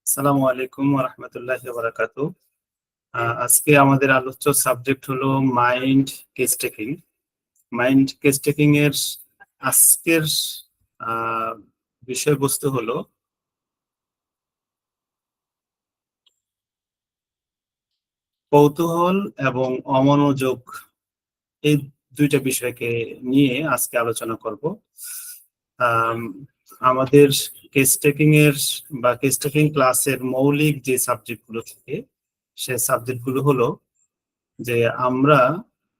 আসসালামু আলাইকুম ওয়া রাহমাতুল্লাহি ওয়া বারাকাতুহু। আজকে আমাদের আলোচ্য সাবজেক্ট হলো mind case taking. Mind case taking এর আজকের আহ, বিষয়বস্তু হলো কৌতূহল এবং অমনোযোগ। এই দুইটা বিষয়কে নিয়ে আজকে আলোচনা করব। আম, আমাদের কেস টেকিং এর বা কেস টেকিং ক্লাসের মৌলিক যে সাবজেক্ট গুলো থাকে সে সাবজেক্ট গুলো হলো যে আমরা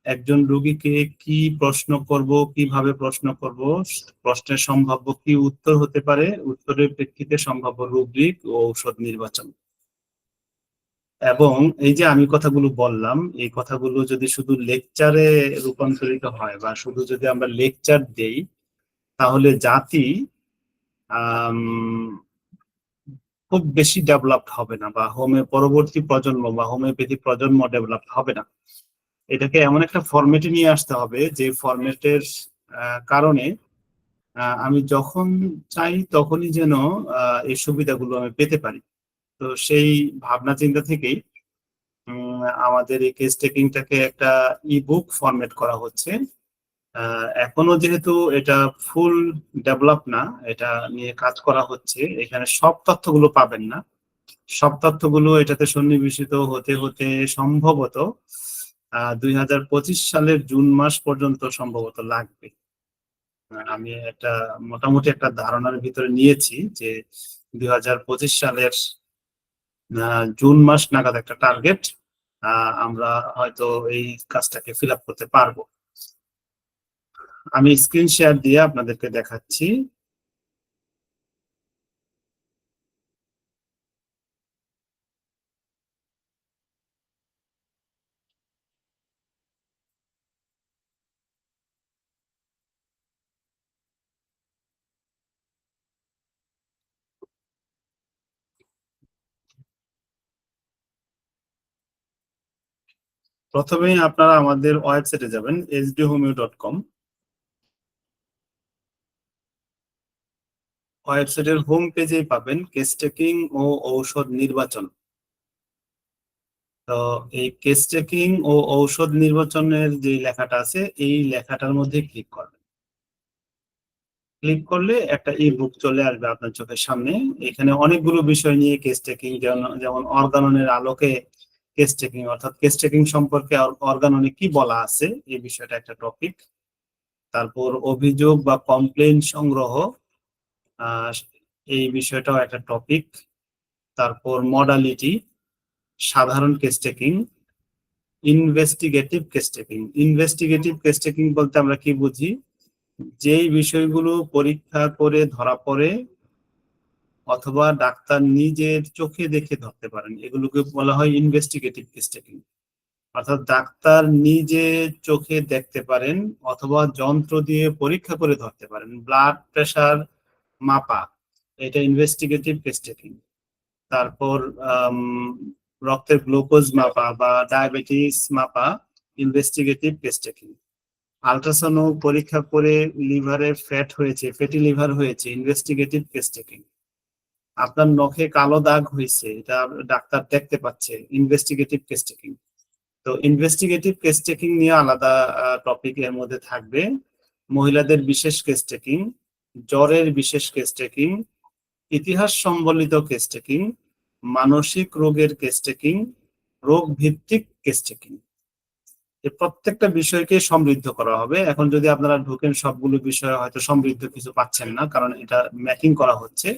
একজন রোগীকে কি প্রশ্ন করব, কিভাবে প্রশ্ন করব, প্রশ্নের সম্ভাব্য কি উত্তর হতে পারে, উত্তরের প্রেক্ষিতে সম্ভাব্য রুব্রিক ও ঔষধ নির্বাচন। এবং এই যে আমি কথাগুলো বললাম, এই কথাগুলো যদি শুধু লেকচারে রূপান্তরিত হয় বা শুধু যদি আমরা লেকচার দেই, তাহলে জাতি আম, খুব বেশি ডেভেলপড হবে না, বা পরবর্তী প্রজন্ম বা হোমিওপ্যাথি প্রজন্ম ডেভেলপ হবে না। এটাকে এমন একটা ফরম্যাটে নিয়ে আসতে হবে যে ফরম্যাটের কারণে আমি যখন চাই তখনই যেন এই সুবিধাগুলো আমি পেতে পারি। তো সেই ভাবনা চিন্তা থেকেই আমাদের এই কেস টেকিংটাকে একটা ইবুক ফরম্যাট করা হচ্ছে। এখনো যেহেতু এটা ফুল ডেভেলপ না, এটা নিয়ে কাজ করা হচ্ছে, এখানে সব তথ্যগুলো পাবেন না। সব তথ্যগুলো এটাতে সন্নিবেশিত হতে হতে সম্ভবত 2025 সালের জুন মাস পর্যন্ত সম্ভবত লাগবে। আমি একটা মোটামুটি একটা ধারণার ভিতরে নিয়েছি যে 2025 সালের জুন মাস নাগাদ একটা টার্গেট আমরা হয়তো এই কাজটাকে ফিল আপ করতে পারবো। আমি স্ক্রিন শেয়ার দিয়ে আপনাদেরকে দেখাচ্ছি। প্রথমেই আপনারা আমাদের ওয়েবসাইটে যাবেন hdhomeo.com। ওয়েবসাইটের হোম পেজেই পাবেন কেস টেকিং ও ঔষধ নির্বাচন। তো এই কেস টেকিং ও ঔষধ নির্বাচনের যে লেখাটা আছে, এই লেখাটার মধ্যে ক্লিক করবেন। ক্লিক করলে একটা ই বুক চলে আসবে আপনার চোখের সামনে। এখানে অনেকগুলো বিষয় নিয়ে কেস টেকিং, যেমন অর্গাননের আলোকে কেস টেকিং, অর্থাৎ কেস টেকিং সম্পর্কে অর্গাননে কি বলা আছে এই বিষয়টা একটা টপিক। তারপর অভিযোগ বা কমপ্লেইন সংগ্রহ, আহ, এই বিষয়টাও একটা টপিক। তারপর মডালিটি, সাধারণ case taking, investigative case taking. Investigative case taking বলতে আমরা কি বুঝি? যেই বিষয়গুলো পরীক্ষা করে ধরা পড়ে অথবা ডাক্তার নিজের চোখে দেখে ধরতে পারেন, এগুলোকে বলা হয় ইনভেস্টিগেটিভ কেস টেকিং। অর্থাৎ ডাক্তার নিজে চোখে দেখতে পারেন অথবা যন্ত্র দিয়ে পরীক্ষা করে ধরতে পারেন। ব্লাড প্রেশার মাপা, এটা ইনভেস্টিগেটিভ কেস টেকিং। তারপর আম, রক্তের গ্লুকোজ মাপা বা ডায়াবেটিস মাপা, ইনভেস্টিগেটিভ কেস টেকিং। আল্ট্রাসাউন্ড পরীক্ষা করে লিভারে ফ্যাট হয়েছে, ফ্যাটি লিভার হয়েছে, ইনভেস্টিগেটিভ কেস টেকিং। আপনার নখে কালো দাগ হয়েছে, এটা ডাক্তার দেখতে পাচ্ছে, ইনভেস্টিগেটিভ কেস টেকিং। তো ইনভেস্টিগেটিভ কেস টেকিং নিয়ে আলাদা টপিক এর মধ্যে থাকবে। মহিলাদের বিশেষ কেস টেকিং, জ্বরের বিশেষ কেস টেকিং, ইতিহাস সম্বলিত কেস টেকিং, মানসিক রোগের কেস টেকিং, রোগ ভিত্তিক কেস টেকিং। এই প্রত্যেকটা বিষয়কে সমৃদ্ধ করা হবে। এখন যদি আপনারা ঢোকেন, সবগুলো বিষয় হয়তো সমৃদ্ধ কিছু পাচ্ছেন না, কারণ এটা ম্যাকিং করা হচ্ছে।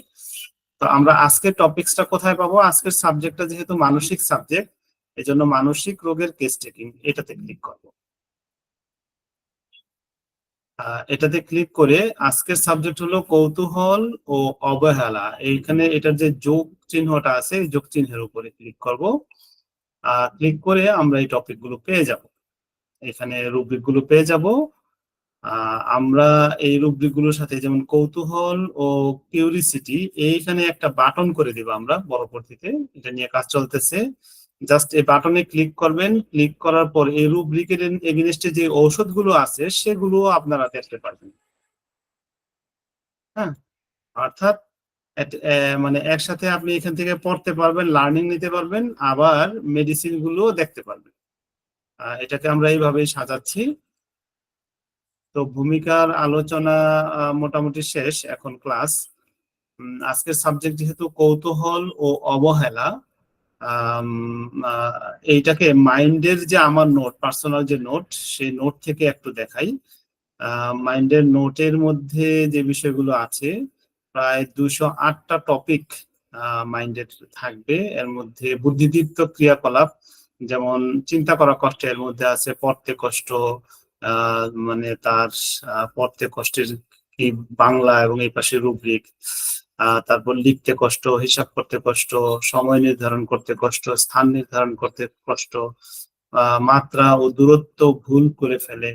তো আমরা আজকের টপিকসটা কোথায় পাবো? আজকের সাবজেক্টটা যেহেতু মানসিক সাবজেক্ট, এই জন্য মানসিক রোগের কেস টেকিং এটাতে ক্লিক করবো। এটাতে ক্লিক করে আজকের সাবজেক্ট হলো কৌতূহল ও অবহেলা। এইখানে এটার যে যোগ চিহ্নটা আছে, এই যোগ চিহ্নের উপরে ক্লিক করব। ক্লিক করে আমরা এই টপিক গুলো পেয়ে যাব, এখানে রুব্রিক গুলো পেয়ে যাব। আমরা এই রুব্রিক গুলোর সাথে, যেমন কৌতূহল ও কিউরিসিটি, এইখানে একটা বাটন করে দিব আমরা পরবর্তীতে, এটা নিয়ে কাজ চলতেছে। জাস্ট এই বাটনে ক্লিক করবেন। ক্লিক করার পর এই রুব্রিকের এগেইনস্টে যে ঔষধগুলো আছে সেগুলো আপনারা দেখতে পারবেন। হ্যাঁ, অর্থাৎ মানে একসাথে আপনি এখান থেকে পড়তে পারবেন, লার্নিং নিতে পারবেন, আবার মেডিসিন গুলো দেখতে পারবেন। এটাকে আমরা এইভাবেই সাজাচ্ছি। তো ভূমিকার আলোচনা মোটামুটি শেষ, এখন ক্লাস। আজকের সাবজেক্ট যেহেতু কৌতূহল ও অবহেলা, আম, এইটাকে মাইন্ডের যে আমার নোট, পার্সোনাল যে নোট, সেই নোট থেকে একটু দেখাই। মাইন্ডের নোটের মধ্যে যে বিষয়গুলো আছে, প্রায় 208টা টপিক মাইন্ডের থাকবে। এর মধ্যে বুদ্ধিদীপ্ত ক্রিয়াকলাপ, যেমন চিন্তা করা কষ্ট, এর মধ্যে আছে পড়তে কষ্ট, মানে তার পড়তে কষ্টের কি বাংলা এবং এই পাশে রুব্রিক, তারপর লিখতে কষ্ট, হিসাব করতে কষ্ট, সময় নির্ধারণ করতে কষ্ট, স্থান নির্ধারণ করতে কষ্ট, মাত্রা ও দূরত্ব ভুল করে ফেলে,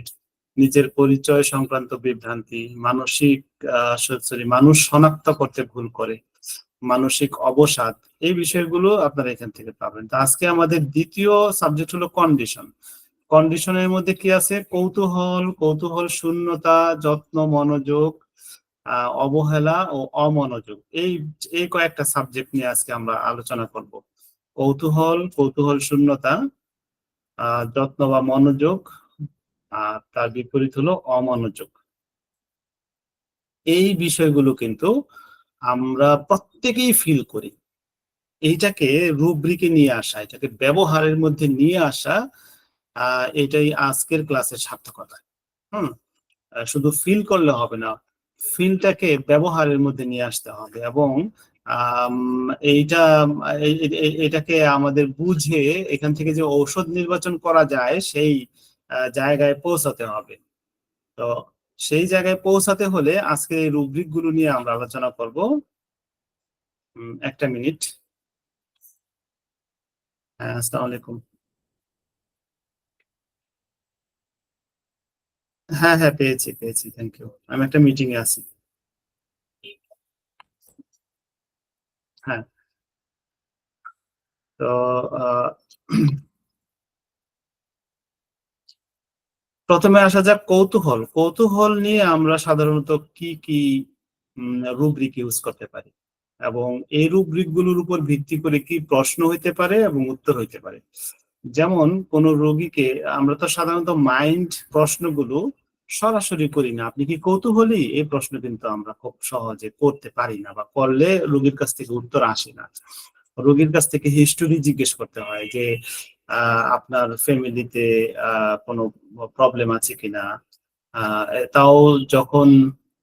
নিজের পরিচয় সংক্রান্ত বিভ্রান্তি, মানসিক সরি মানুষ শনাক্ত করতে ভুল করে, মানসিক অবসাদ, এই বিষয়গুলো আপনারা এখান থেকে পাবেন। তো আজকে আমাদের দ্বিতীয় সাবজেক্ট হলো কন্ডিশন। কন্ডিশনের মধ্যে কি আছে? কৌতূহল, কৌতূহল শূন্যতা, যত্ন, মনোযোগ, অবহেলা ও অমনোযোগ, এই এই কয়েকটা সাবজেক্ট নিয়ে আজকে আমরা আলোচনা করব। কৌতূহল, কৌতূহল শূন্যতা, যত্ন বা মনোযোগ, আর তার বিপরীত হলো অমনোযোগ। এই বিষয়গুলো কিন্তু আমরা প্রত্যেকেই ফিল করি। এইটাকে রুব্রিকে নিয়ে আসা, এটাকে ব্যবহারের মধ্যে নিয়ে আসা, এটাই আজকের ক্লাসের সার্থকতা। হুম। শুধু ফিল করলে হবে না, ফিলটাকে ব্যবহারের মধ্যে নিয়ে আসতে হবে, এবং আম, এইটা এটাকে আমাদের বুঝে এখান থেকে যে ঔষধ নির্বাচন করা যায়, সেই জায়গায় পৌঁছাতে হবে। তো সেই জায়গায় পৌঁছাতে হলে আজকে এই রুব্রিক গুলো নিয়ে আমরা আলোচনা করব। একটা মিনিট। হ্যাঁ, আসসালামু আলাইকুম। হ্যাঁ হ্যাঁ, পেয়েছি পেয়েছি, থ্যাংক ইউ। আমি একটা মিটিং এ আছি। হ্যাঁ। তো আহ, প্রথমে আসা যাক কৌতূহল। কৌতূহল নিয়ে আমরা সাধারণত কি কি রুব্রিক ইউজ করতে পারি, এবং এই রুব্রিক গুলোর উপর ভিত্তি করে কি প্রশ্ন হইতে পারে এবং উত্তর হইতে পারে। যেমন কোন রোগীকে আমরা তো সাধারণত মাইন্ড প্রশ্নগুলো সরাসরি করি না। আপনি কি কৌতূহলী, এই প্রশ্ন কিন্তু আমরা খুব সহজে করতে পারি না, বা করলে রোগীর কাছ থেকে উত্তর আসে না। রোগীর কাছ থেকে হিস্টোরি জিজ্ঞেস করতে হয় যে আপনার ফ্যামিলিতে কোনো প্রবলেম আছে কিনা। তাও যখন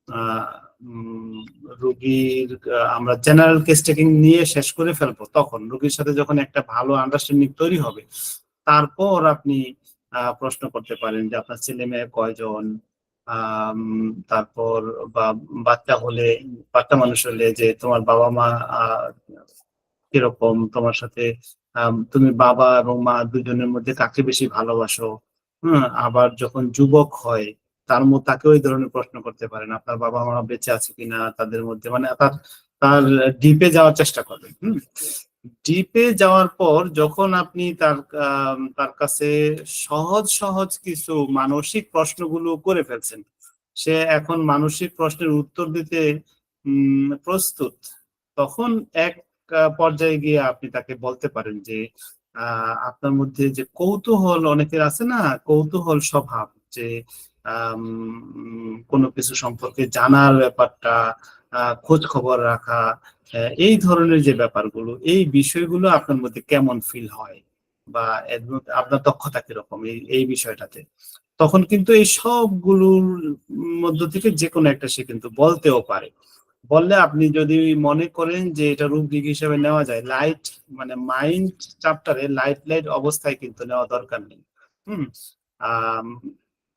আহ, উম, রোগীর আমরা জেনারেল কেস টেকিং নিয়ে শেষ করে ফেলবো, তখন রোগীর সাথে যখন একটা ভালো আন্ডারস্ট্যান্ডিং তৈরি হবে, তারপর আপনি প্রশ্ন করতে পারেন যে আপনার ছেলে মেয়ে কয়জন। তারপর বা বাচ্চা হলে, বাচ্চা মানুষ হলে যে তোমার বাবা মা কিরকম, তোমার সাথে তুমি বাবা এবং মা দুজনের মধ্যে কাকে বেশি ভালোবাসো। হ্যাঁ, আবার যখন যুবক হয়, তাকেও এই ধরনের প্রশ্ন করতে পারেন, আপনার বাবা মা বেঁচে আছে কিনা, তাদের মধ্যে মানে তার তার ডিপে যাওয়ার চেষ্টা করবেন। ডিপে যাওয়ার পর যখন আপনি তার কাছে সহজ সহজ কিছু মানসিক প্রশ্নগুলো করে ফেলছেন, সে এখন মানসিক প্রশ্নের উত্তর দিতে প্রস্তুত, তখন এক পর্যায়ে গিয়ে আপনি তাকে বলতে পারেন যে আপনার মধ্যে যে কৌতূহল, অনেকের আছে না কৌতূহল স্বভাব, যে কোনো কিছু সম্পর্কে জানার ব্যাপারটা, খোঁজ খবর রাখা, এই ধরনের যে ব্যাপারগুলো, এই বিষয়গুলো আপনার মধ্যে কেমন ফিল হয়, বা এর মধ্যে আপনার দক্ষতা কিরকম এই এই বিষয়টাতে, তখন কিন্তু এই সবগুলোর মধ্য থেকে যে কোনো একটা সে কিন্তু বলতেও পারে। বললে আপনি যদি মনে করেন যে এটা রুব্রিক হিসেবে নেওয়া যায়, লাইট মানে মাইন্ড চ্যাপ্টারে লাইট লাইট অবস্থায় কিন্তু নেওয়া দরকার নেই। হুম। আম,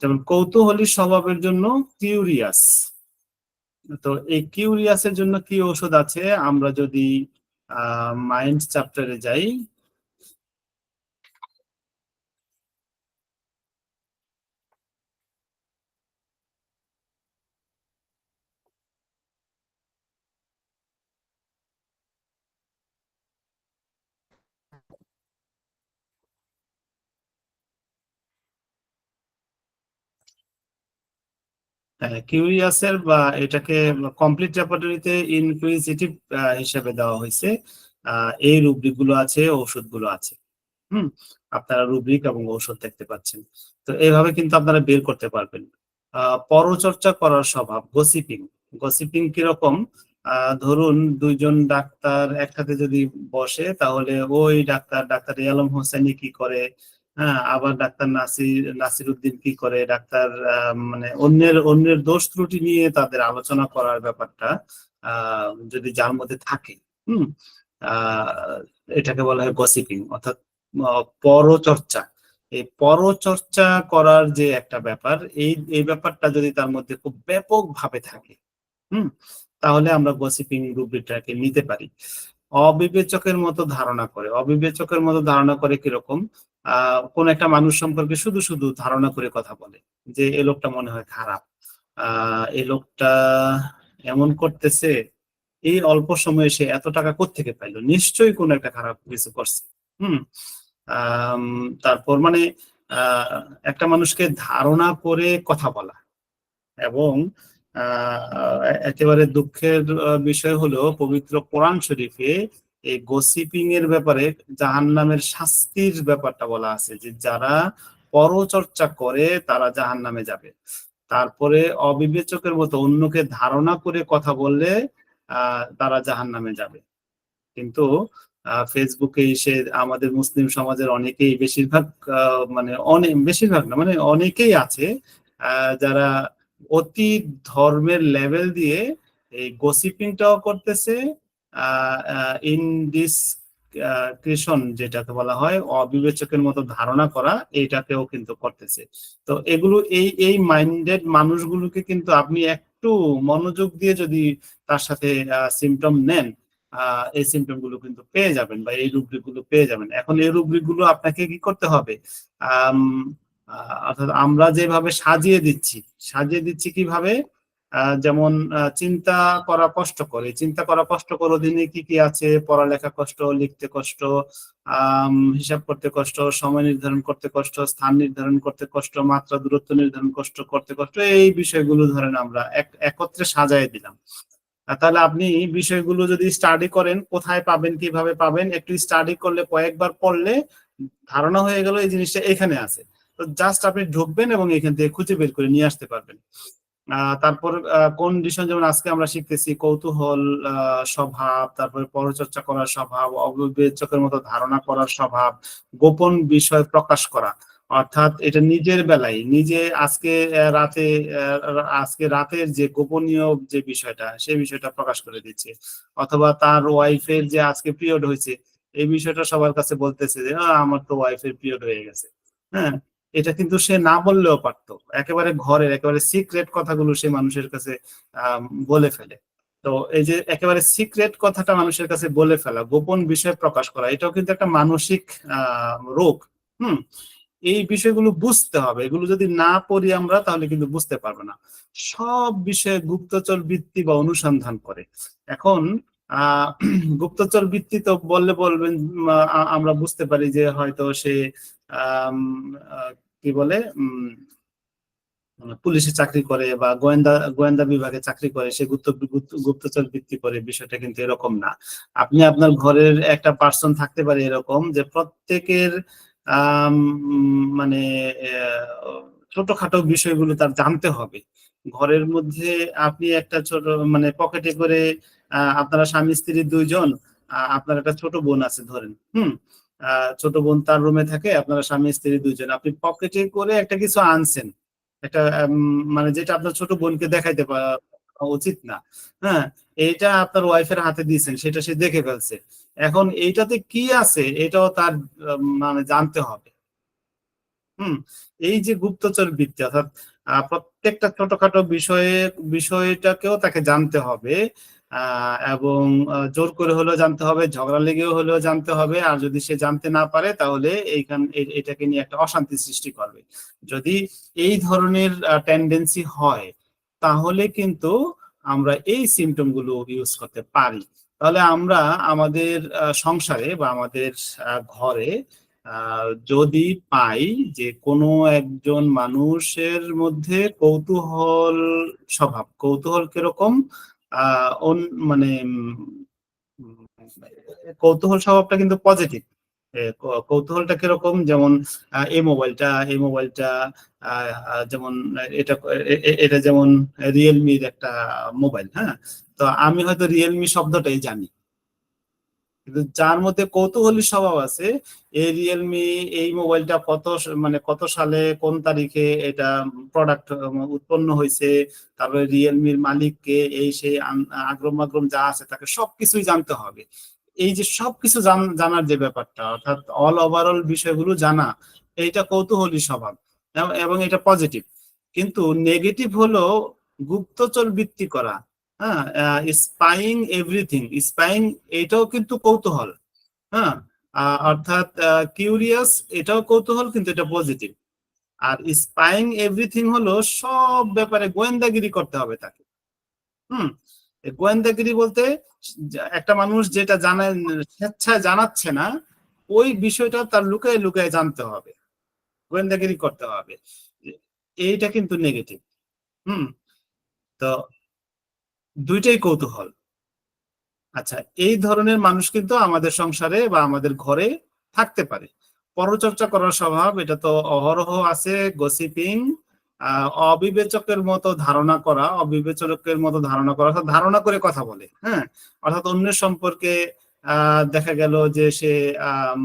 যেমন কৌতূহলী স্বভাবের জন্য কিউরিয়াস। তো এই কিউরিয়াসের জন্য কি ঔষধ আছে, আমরা যদি মাইন্ড চ্যাপ্টারে যাই। কিউরিয়াসের বা এটাকে কমপ্লিট রেপার্টরিতে ইনকুইজিটিভ হিসেবে দেওয়া হয়েছে। এই রুব্রিক গুলো আছে, ঔষধগুলো আছে। আপনারা রুব্রিক এবং ঔষধ দেখতে পাচ্ছেন। তো এইভাবে কিন্তু আপনারা বের করতে পারবেন। পরচর্চা করার স্বভাব, গসিপিং। গসিপিং কিরকম? ধরুন দুইজন ডাক্তার একসাথে যদি বসে, তাহলে ওই ডাক্তার আলম হোসেনি কি করে, হ্যাঁ, আবার ডাক্তার নাসির উদ্দিন কি করে, ডাক্তার মানে অন্যের দোষ ত্রুটি নিয়ে তাদের আলোচনা করার ব্যাপারটা যদি যার মধ্যে থাকে, হুম এটাকে বলা হয় গসিপিং, অর্থাৎ পরচর্চা। এই পরচর্চা করার যে একটা ব্যাপার, এই ব্যাপারটা যদি তার মধ্যে খুব ব্যাপক ভাবে থাকে, হুম তাহলে আমরা গসিপিং রুব্রিকটাকে নিতে পারি। অবিবেচকের মতো ধারণা করে, অবিবেচকের মতো ধারণা করে কিরকম? কোন একটা মানুষ সম্পর্কে শুধু শুধু ধারণা করে কথা বলে যে এ লোকটা মনে হয় খারাপ, এই লোকটা এমন করতেছে, এই অল্প সময়ে সে এত টাকা কোত্থেকে পাইলো, নিশ্চয়ই কোন একটা খারাপ কিছু করছে। হুম আম, তারপর মানে আহ একটা মানুষকে ধারণা করে কথা বলা। এবং একেবারে দুঃখের বিষয় হলো, পবিত্র কোরআন শরীফে এই গসিপিং এর ব্যাপারে জাহান্নামের শাস্তির ব্যাপারটা বলা আছে, যে যারা পরচর্চা করে তারা জাহান্নামে যাবে। তারপরে অবিবেচকের মতো অন্যকে ধারণা করে কথা বললে তারা জাহান্নামে যাবে। কিন্তু ফেসবুকে এসে আমাদের মুসলিম সমাজের অনেকেই, বেশিরভাগ মানে অনেক, বেশিরভাগ না মানে অনেকেই আছে যারা অতি ধর্মের লেভেল দিয়ে এই গসিপিংটাও করতেছে, ইনডিসক্রিশন যেটাকে বলা হয়, অবিবেচকের মতো ধারণা করা, এইটাকেও কিন্তু করতেছে। তো এগুলো এই মাইন্ডেড মানুষগুলোকে কিন্তু আপনি একটু মনোযোগ দিয়ে যদি তার সাথে সিমটম নেন, এই সিমটম গুলো কিন্তু পেয়ে যাবেন, বা এই রুব্রিক গুলো পেয়ে যাবেন। এখন এই রুব্রিক গুলো আপনাকে কি করতে হবে? আম, অর্থাৎ আমরা যেভাবে সাজিয়ে দিচ্ছি কিভাবে? যেমন চিন্তা করা কষ্টকর, এই চিন্তা করা কষ্টকর অধীনে কি কি আছে? পড়ালেখা কষ্ট, লিখতে কষ্ট, হিসাব করতে কষ্ট, সময় নির্ধারণ করতে কষ্ট, স্থান নির্ধারণ করতে কষ্ট, মাত্রা দূরত্ব নির্ধারণ করতে কষ্ট, এই বিষয়গুলো ধরেন আমরা একত্রে সাজায় দিলাম। তাহলে আপনি বিষয়গুলো যদি স্টাডি করেন, কোথায় পাবেন, কিভাবে পাবেন, একটু স্টাডি করলে, কয়েকবার পড়লে ধারণা হয়ে গেল এই জিনিসটা এখানে আছে। তো জাস্ট আপনি ঢুকবেন এবং এখান থেকে খুঁজে বের করে নিয়ে আসতে পারবেন। তারপর কন্ডিশন, যেমন আজকে আমরা শিখতেছি কৌতূহল স্বভাব, তারপরে পরচর্চা করার স্বভাব, অবিবেচকের মতো ধারণা করার স্বভাব, গোপন বিষয় প্রকাশ করা, অর্থাৎ এটা নিজের বেলায় নিজে আজকে রাতের যে গোপনীয় যে বিষয়টা, সেই বিষয়টা প্রকাশ করে দিচ্ছে। অথবা তার ওয়াইফের যে আজকে পিরিয়ড হয়েছে, এই বিষয়টা সবার কাছে বলতেছে যে আমার তো ওয়াইফের পিরিয়ড হয়ে গেছে। হ্যাঁ, এটা কিন্তু সে না বললেও পারতো, একেবারে ঘরের একেবারে সিক্রেট কথাগুলো সে মানুষের কাছে বলে ফেলে। তো এই যে একেবারে সিক্রেট কথাটা মানুষের কাছে বলে ফেলা, গোপন বিষয় প্রকাশ করা, এটাও কিন্তু একটা মানসিক রোগ। হুম এই বিষয়গুলো বুঝতে হবে, এগুলো যদি না পড়ি আমরা তাহলে কিন্তু বুঝতে পারবো না। সব বিষয়ে গুপ্তচর বৃত্তি বা অনুসন্ধান করে। এখন আহ গুপ্তচর বৃত্তি তো বলবেন, আমরা বুঝতে পারি যে হয়তো সে আহ কি বলে পুলিশে চাকরি করে বা গোয়েন্দা গোয়েন্দা বিভাগে চাকরি করে, সে গুপ্তচর বৃত্তি করে, বিষয়টা কিন্তু এরকম না। আপনি আপনার ঘরের একটা পার্সন থাকতে পারে এরকম, যে প্রত্যেকের মানে ছোটখাটো বিষয়গুলো তার জানতে হবে। ঘরের মধ্যে আপনি একটা ছোট মানে পকেটে করে আপনারা স্বামী স্ত্রী দুইজন, আপনার একটা ছোট বোন আছে ধরেন, ছোট বোন তার রুমে থাকে, আপনারা স্বামী স্ত্রী দুইজন, আপনি পকেটে করে একটা কিছু আনছেন, একটা মানে যেটা আপনার ছোট বোনকে দেখাইতে উচিত না। হ্যাঁ, এইটা আপনার ওয়াইফের হাতে দিয়েছেন, সেটা সে দেখে ফেলছে। এখন এইটাতে কি আছে এটাও তার মানে জানতে হবে। হুম এই যে গুপ্তচর বৃত্তি, অর্থাৎ প্রত্যেকটা ছোটখাটো বিষয়টাকেও তাকে জানতে হবে, এবং জোর করে হলেও জানতে হবে, ঝগড়া লেগেও হলেও জানতে হবে। আর যদি সে জানতে না পারে তাহলে এটাকে নিয়ে একটা অশান্তি সৃষ্টি করবে। যদি এই ধরনের টেন্ডেন্সি হয়, তাহলে কিন্তু আমরা এই সিমটম গুলো ইউজ করতে পারি। তাহলে আমরা আমাদের সংসারে বা আমাদের ঘরে যদি পাই যে কোনো একজন মানুষের মধ্যে কৌতূহল স্বভাব, কৌতূহল কিরকম, মানে কৌতূহল স্বভাবটা কিন্তু পজিটিভ। কৌতূহলটা কিরকম, যেমন এই মোবাইলটা যেমন এটা এটা যেমন রিয়েলমির একটা মোবাইল, হ্যাঁ, তো আমি হয়তো রিয়েলমি শব্দটাই জানি, কিন্তু যার মধ্যে কৌতূহলী স্বভাব আছে, এই রিয়েলমি এই মোবাইলটা কত সালে কোন তারিখে এটা প্রোডাক্ট উৎপন্ন হয়েছে, তারপরে রিয়েলমির মালিককে, এই সেই আগ্রম মাগ্রম যা আছে তাকে সবকিছুই জানতে হবে। এই যে সবকিছু জানার যে ব্যাপারটা, অর্থাৎ অল ওভারঅল বিষয়গুলো জানা, এইটা কৌতূহলী স্বভাব এবং এটা পজিটিভ। কিন্তু নেগেটিভ হলো গুপ্তচর বৃত্তি করা, হ্যাঁ, স্পাইং এভরিথিং, স্পাইং, এটাও কিন্তু কৌতূহল, হ্যাঁ, অর্থাৎ কিউরিয়াস, এটাও কৌতূহল কিন্তু এটা পজিটিভ। আর স্পাইং এভরিথিং হলো সব ব্যাপারে গোয়েন্দাগিরি করতে হবে তাকে। হুম, গোয়েন্দাগিরি বলতে একটা মানুষ যেটা জানায় স্বেচ্ছায় জানাচ্ছে না, ওই বিষয়টা তার লুকায় লুকায় জানতে হবে, গোয়েন্দাগিরি করতে হবে, এইটা কিন্তু নেগেটিভ। হুম, তো দুইটাই কৌতূহল। আচ্ছা, এই ধরনের মানুষ কিন্তু আমাদের সংসারে বা আমাদের ঘরে থাকতে পারে। পরচর্চা করার স্বভাব, এটা তো অহরহ আছে। গসিপিং, অবিবেচকের মতো ধারণা করা, অর্থাৎ ধারণা করে কথা বলে, হ্যাঁ, অর্থাৎ অন্যের সম্পর্কে দেখা গেল যে সে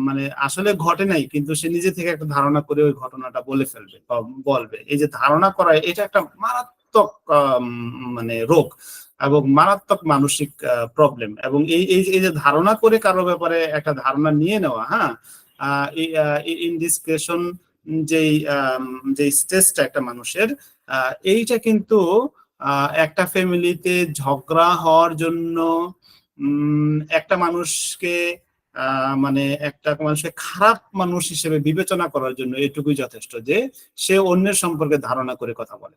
মানে আসলে ঘটে নাই, কিন্তু সে নিজে থেকে একটা ধারণা করে ওই ঘটনাটা বলে ফেলবে বা বলবে। এই যে ধারণা করা, এটা একটা মারাত্মক মানে রোগ এবং মারাত্মক মানসিক প্রবলেম। এবং এই যে ধারণা করে কারো ব্যাপারে একটা ধারণা নিয়ে নেওয়া, হ্যাঁ, ইনডিসক্রেশন, যেই যে স্টেজটা একটা মানুষের, এইটা কিন্তু একটা ফ্যামিলিতে ঝগড়া হওয়ার জন্য, একটা মানুষকে মানে একটা মানুষকে খারাপ মানুষ হিসেবে বিবেচনা করার জন্য এটুকুই যথেষ্ট যে সে অন্যের সম্পর্কে ধারণা করে কথা বলে।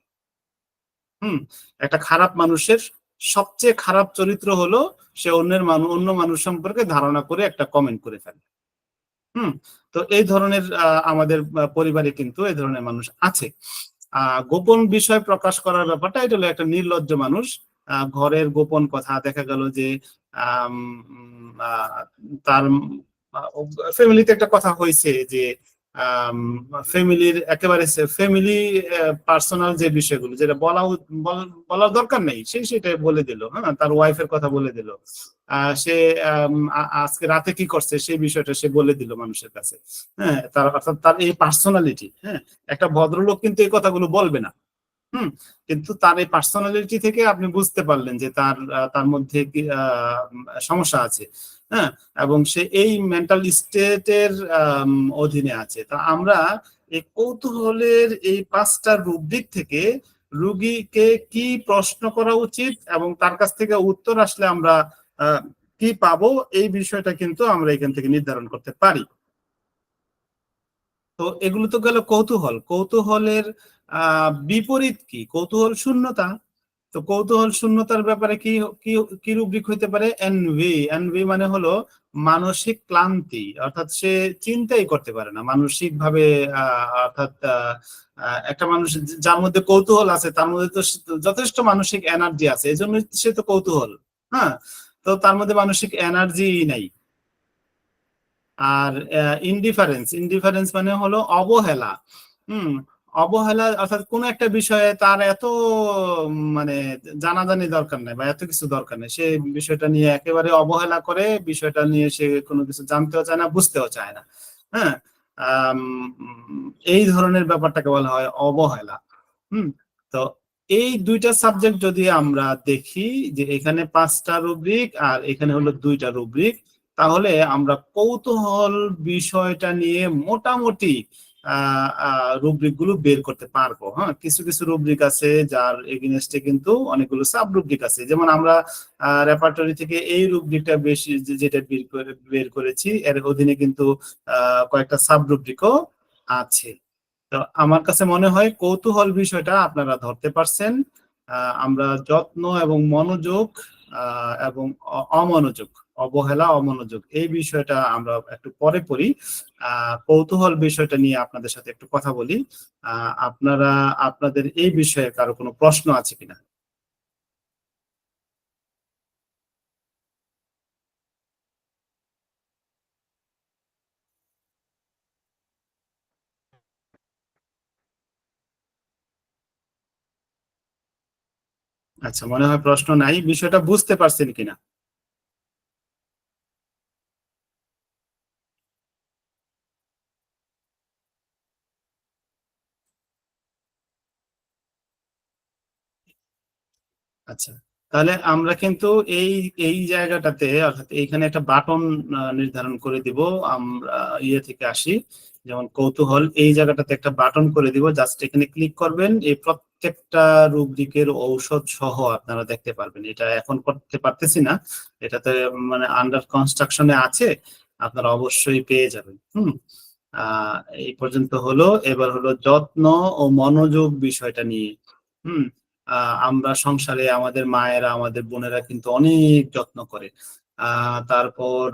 একটা খারাপ মানুষের সবচেয়ে খারাপ চরিত্র হলো সে অন্য মানুষ সম্পর্কে ধারণা করে একটা কমেন্ট করে ফেলে। হুম, তো এই ধরনের আমাদের পরিবারে কিন্তু এই ধরনের মানুষ আছে। গোপন বিষয় প্রকাশ করার ব্যাপারটা, এটা হলো একটা নির্লজ্জ মানুষ। ঘরের গোপন কথা, দেখা গেল যে আম, আহ, তার ফ্যামিলিতে একটা কথা হয়েছে যে ফ্যামিলির একেবারে ফ্যামিলি পার্সোনাল যে বিষয়গুলো যেটা বলার দরকার নেই, সেটাই বলে দিল, হ্যাঁ, তার ওয়াইফের কথা বলে দিল। সে আজকে রাতে কি করছে সেই বিষয়টা সে বলে দিল মানুষের কাছে, হ্যাঁ, অর্থাৎ তার এই পার্সোনালিটি, হ্যাঁ, একটা ভদ্রলোক কিন্তু এই কথাগুলো বলবে না। হুম, কিন্তু তার এই পার্সোনালিটি থেকে আপনি বুঝতে পারলেন যে তার মধ্যে কি সমস্যা আছে, হ্যাঁ, এবং সে এই মেন্টাল স্টেটের অধীনে আছে। তা আমরা এই কৌতূহলের এই 5টা রুব্রিক থেকে রুগীকে কি প্রশ্ন করা উচিত এবং তার কাছ থেকে উত্তর আসলে আমরা কি পাবো, এই বিষয়টা কিন্তু আমরা এখান থেকে নির্ধারণ করতে পারি। তো এগুলো তো গেল কৌতূহল। কৌতূহলের বিপরীত কি? কৌতূহল শূন্যতা। তো কৌতূহল শূন্যতার ব্যাপারে কি কি কি রুব্রিক হইতে পারে? এনভি। এনভি মানে হলো মানসিক ক্লান্তি, অর্থাৎ সে চিন্তাই করতে পারে না মানসিক ভাবে। অর্থাৎ একটা মানুষ যার মধ্যে কৌতূহল আছে তার মধ্যে তো যথেষ্ট মানসিক এনার্জি আছে, এই জন্য সে তো কৌতূহল, হ্যাঁ, তো তার মধ্যে মানসিক এনার্জি নাই। আর ইনডিফারেন্স, ইনডিফারেন্স মানে হলো অবহেলা। হুম, অবহেলা, অর্থাৎ কোন একটা বিষয়ে তার এত মানে জানাজানি দরকার নেই বা এত কিছু দরকার নেই, সে বিষয়টা নিয়ে একেবারে অবহেলা করে, বিষয়টা নিয়ে সে কোনো কিছু জানতেও চায় না, বুঝতেও চায় না, হ্যাঁ, আম, এই ধরনের ব্যাপারটাকে বলা হয় অবহেলা। হুম, তো এই দুইটা সাবজেক্ট যদি আমরা দেখি যে এখানে 5টা রুব্রিক আর এখানে হলো 2টা রুব্রিক, তাহলে আমরা কৌতূহল বিষয়টা নিয়ে মোটামুটি রুব্রিক গুলো বের করতে পারবো। হ্যাঁ, কিছু কিছু রুব্রিক আছে যার এগেইনস্টে কিন্তু অনেকগুলো সাব রুব্রিক আছে, যেমন আমরা রেপার্টরি থেকে এই রুব্রিকটা বেশি যেটা বের করেছি, এর অধীনে কিন্তু কয়েকটা সাব রুব্রিকও আছে। তো আমার কাছে মনে হয় কৌতূহল বিষয়টা আপনারা ধরতে পারছেন। আমরা যত্ন এবং মনোযোগ এবং অমনোযোগ অবহেলা, অমনোযোগ, এই বিষয়টা আমরা একটু পরে পড়ি। কৌতূহল বিষয়টা নিয়ে আপনাদের সাথে একটু কথা বলি। আপনারা আপনাদের এই বিষয়ে কারো কোনো প্রশ্ন আছে কিনা? আচ্ছা, মনে হয় প্রশ্ন নাই। বিষয়টা বুঝতে পারছেন কিনা? আচ্ছা, তাহলে আমরা কিন্তু এই এই জায়গাটাতে, অর্থাৎ এইখানে একটা বাটন নির্ধারণ করে দিব। আমরা ইয়ে থেকে আসি, যেমন কৌতূহল, এই জায়গাটাতে একটা বাটন করে দিব, জাস্ট এখানে ক্লিক করবেন, এই প্রত্যেকটা রুব্রিকের ঔষধ সহ আপনারা দেখতে পারবেন। এটা এখন করতে পারতেছি না, এটাতে মানে আন্ডার কনস্ট্রাকশনে আছে, আপনারা অবশ্যই পেয়ে যাবেন। আহ এই পর্যন্ত হলো। এবার হলো যত্ন ও মনোযোগ বিষয়টা নিয়ে। হুম আমরা সংসারে আমাদের মায়েরা, আমাদের বোনেরা কিন্তু অনেক যত্ন করে। তারপর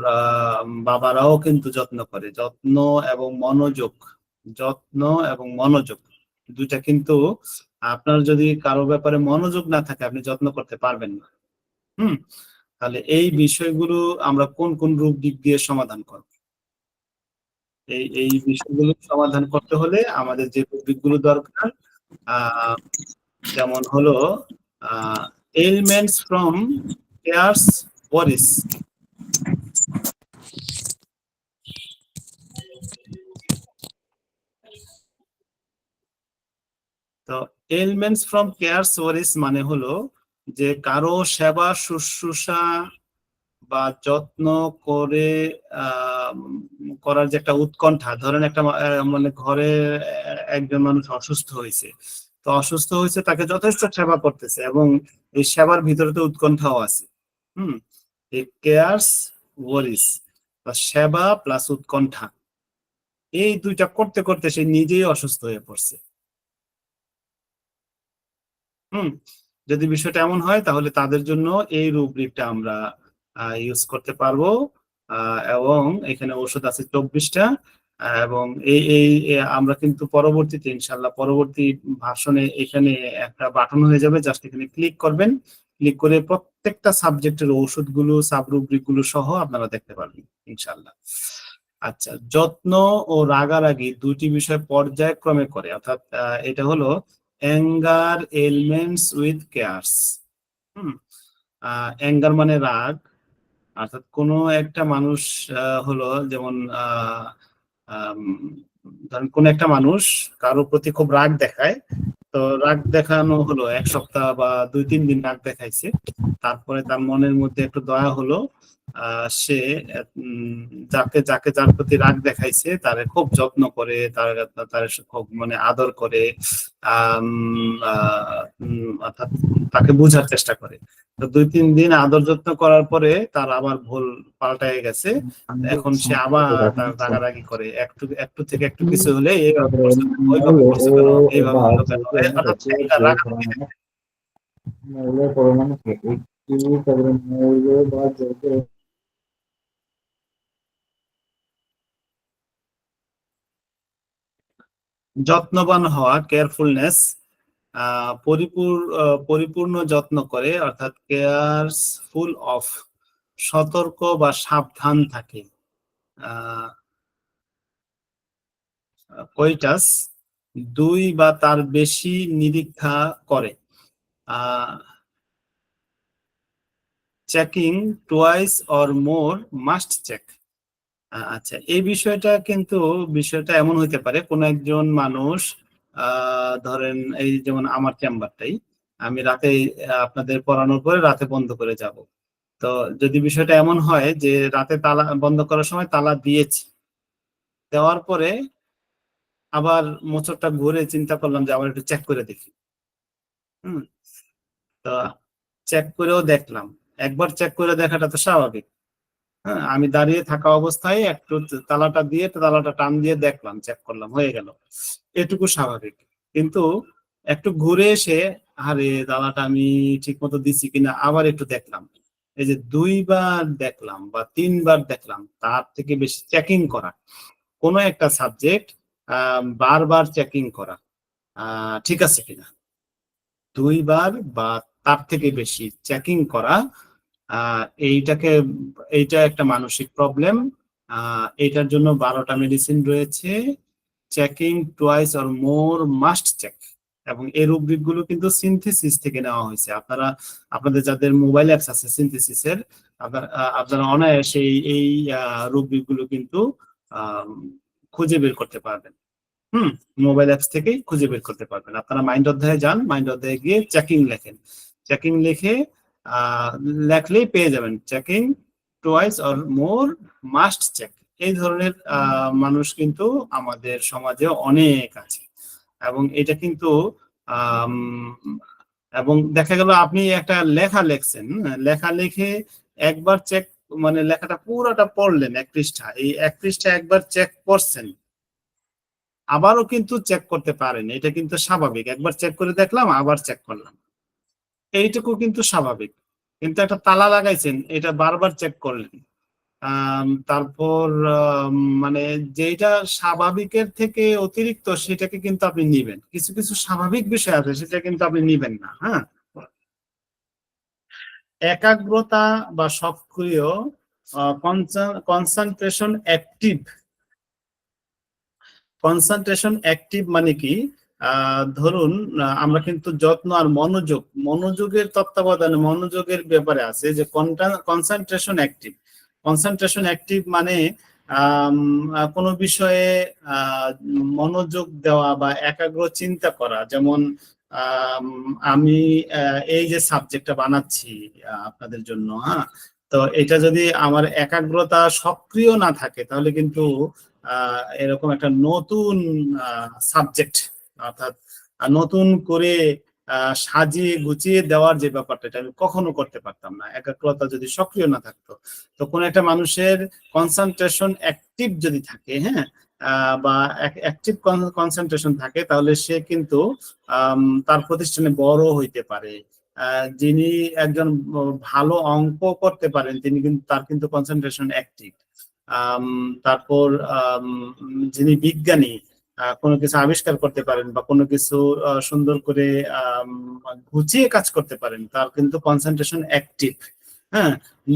বাবারাও কিন্তু যত্ন করে। যত্ন এবং মনোযোগ, যত্ন এবং মনোযোগ দুইটা কিন্তু, আপনার যদি কারো ব্যাপারে মনোযোগ না থাকে আপনি যত্ন করতে পারবেন না। হুম তাহলে এই বিষয়গুলো আমরা কোন কোন রূপ দিক দিয়ে সমাধান করব? এই এই বিষয়গুলো সমাধান করতে হলে আমাদের যে টপিকগুলো দরকার, আহ যেমন হলো এলিমেন্টস ফ্রম কেয়ারস ওয়ারিস। তো এলিমেন্টস ফ্রম কেয়ারস ওয়ারিস মানে হলো যে কারো সেবা শুশ্রূষা বা যত্ন করে আহ করার যে একটা উৎকণ্ঠা। ধরেন একটা মানে ঘরে একজন মানুষ অসুস্থ হয়েছে, তো অসুস্থ হয়েছে, তাকে যথেষ্ট সেবা করতেছে এবং এই সেবার ভিতরে তো উৎকণ্ঠাও আছে। হুম এই কেয়ারস ওয়ারিস বা সেবা প্লাস উৎকণ্ঠা, এই দুইটা করতে করতে সে নিজেই অসুস্থ হয়ে পড়ছে। হুম যদি বিষয়টা এমন হয় তাহলে তাদের জন্য এই রুব্রিকটা আমরা ইউজ করতে পারবো। এবং এখানে ওষুধ আছে 24টা। এবং এই এই আমরা কিন্তু পরবর্তীতে ইনশাল্লাহ পরবর্তী ভার্সনে এখানে একটা বাটন হয়ে যাবে, জাস্ট এখানে ক্লিক করবেন। ক্লিক করে প্রত্যেকটা সাবজেক্টের ওষুধগুলো, সাব রুব্রিক গুলো সহ আপনারা দেখতে পারবেন ইনশাল্লাহ। আচ্ছা, যত্ন ও রাগারাগি দুটি বিষয় পর্যায়ক্রমে করে, অর্থাৎ এটা হলো anger elements with cares. Hmm anger মানে রাগ, অর্থাৎ কোনো একটা মানুষ হলো যেমন আম, ধরেন কোন একটা মানুষ কারোর প্রতি খুব রাগ দেখায়। তো রাগ দেখানো হলো 1 সপ্তাহ বা 2-3 দিন রাগ দেখাইছে, তারপরে তার মনের মধ্যে একটু দয়া হলো। সে যাকে যাকে যার প্রতি রাগ দেখাইছে তারে খুব যত্ন করে, তার তার খুব মানে আদর করে। অর্থাৎ তাকে বোঝার চেষ্টা করে। তো 2-3 দিন আদর যত্ন করার পরে তার আবার ভুল পাল্টায় গেছে। এখন সে আবার তার রাগারাগি করে, একটু একটু থেকে একটু কিছু হলে এইভাবে করছে কেন, ওইভাবে করছে কেন, এইভাবে হলো কেন, অর্থাৎ রাগারাগি। যত্নবান হওয়া, কেয়ারফুলনেস, পরিপূর্ণ যত্ন করে, অর্থাৎ কেয়ারফুল অফ, সতর্ক বা সাবধান থাকে। কয়টাস, দুই বা তার বেশি নিরীক্ষা করে। Checking twice or more must check. আচ্ছা, এই বিষয়টা কিন্তু, বিষয়টা এমন হইতে পারে কোন একজন মানুষ ধরেন এই যেমন আমার চেম্বারটাই আমি রাতে আপনাদের পড়ানোর পরে রাতে বন্ধ করে যাব। তো যদি বিষয়টা এমন হয় যে রাতে তালা বন্ধ করার সময় তালা দিয়েছি, দেওয়ার পরে আবার মোচড়টা ঘুরে চিন্তা করলাম যে আবার একটু চেক করে দেখি। হুম তো চেক করেও দেখলাম, একবার চেক করে দেখাটা তো স্বাভাবিক। আমি দাঁড়িয়ে থাকা অবস্থায় একটু তালাটা দিয়ে তালাটা টান দিয়ে দেখলাম, চেক করলাম, হয়ে গেল, এটুকু স্বাভাবিক। কিন্তু একটু ঘুরে এসে আরে তালাটা আমি ঠিক মতো দিছি কিনা আবার একটু দেখলাম, এই যে 2বার দেখলাম বা 3বার দেখলাম, তার থেকে বেশি চেকিং করা, কোনো একটা সাবজেক্ট বারবার চেকিং করা ঠিক আছে কিনা, 2বার বা তার থেকে বেশি চেকিং করা, এইটাকে, এইটা একটা মানসিক প্রবলেম। এইটার জন্য 12টা মেডিসিন রয়েছে। Checking twice or more must check. এবং এই রুব্রিক গুলো কিন্তু সিনথেসিস থেকে নেওয়া হয়েছে। আপনারা, আপনাদের যাদের মোবাইল অ্যাপস আছে সিনথেসিসের, আপনারা অনায়াসে এই রুব্রিক গুলো কিন্তু আহ, খুঁজে বের করতে পারবেন। হুম, মোবাইল অ্যাপস থেকেই খুঁজে বের করতে পারবেন। আপনারা মাইন্ড অধ্যায়ে যান, মাইন্ড অধ্যায়ে গিয়ে চেকিং লেখেন, চেকিং লিখে আহ, লেখলেই পেয়ে যাবেন checking twice or more must check. এই ধরনের মানুষ কিন্তু আমাদের সমাজে অনেক আছে। এবং এটা কিন্তু আম, এবং দেখা গেল আপনি একটা লেখা লেখছেন, লেখা লিখে একবার চেক, মানে লেখাটা পুরোটা পড়লেন 1 পৃষ্ঠা, এই 1 পৃষ্ঠা একবার চেক করছেন, আবারও কিন্তু চেক করতে পারেন, এটা কিন্তু স্বাভাবিক। একবার চেক করে দেখলাম, আবার চেক করলাম, এইটুকু কিন্তু স্বাভাবিক। কিন্তু একটা তালা লাগাইছেন, এটা বারবার চেক করলেন, তারপর মানে যেটা স্বাভাবিকের থেকে অতিরিক্ত সেটাকে কিন্তু আপনি নিবেন, কিছু কিছু স্বাভাবিক বিষয় আছে সেটা কিন্তু আপনি নিবেন না। হ্যাঁ, একাগ্রতা বা সক্রিয়, কনসেন্ট্রেশন অ্যাক্টিভ। কনসেন্ট্রেশন অ্যাক্টিভ মানে কি, ধরুন আমরা কিন্তু যত্ন আর মনোযোগ, মনোযোগের তত্ত্বাবধানে, মনোযোগের ব্যাপারে আছে যে কনসেন্ট্রেশন অ্যাক্টিভ। কনসেন্ট্রেশন অ্যাক্টিভ মানে আম, কোনো বিষয়ে আহ, মনোযোগ দেওয়া বা একাগ্র চিন্তা করা। যেমন আম, আমি এই যে সাবজেক্টটা বানাচ্ছি আপনাদের জন্য, হ্যাঁ, তো এটা যদি আমার একাগ্রতা সক্রিয় না থাকে তাহলে কিন্তু এরকম একটা নতুন সাবজেক্ট, অর্থাৎ নতুন করে সাজিয়ে গুছিয়ে দেওয়ার যে ব্যাপারটা, এটা আমি কখনো করতে পারতাম না একাগ্রতা যদি সক্রিয় না থাকতো। তো কোন একটা মানুষের কনসেন্ট্রেশন অ্যাক্টিভ যদি থাকে, হ্যাঁ, বা অ্যাক্টিভ কনসেন্ট্রেশন থাকে, তাহলে সে কিন্তু তার প্রতিষ্ঠানে বড় হইতে পারে। যিনি একজন ভালো অঙ্ক করতে পারেন, তিনি কিন্তু, তার কিন্তু কনসেন্ট্রেশন অ্যাক্টিভ। আম, তারপর যিনি বিজ্ঞানী, কোনো কিছু আবিষ্কার করতে পারেন বা কোনো কিছু সুন্দর করে আম, গুছিয়ে কাজ করতে পারেন, তার কিন্তু কনসেন্ট্রেশন অ্যাক্টিভ। হ্যাঁ,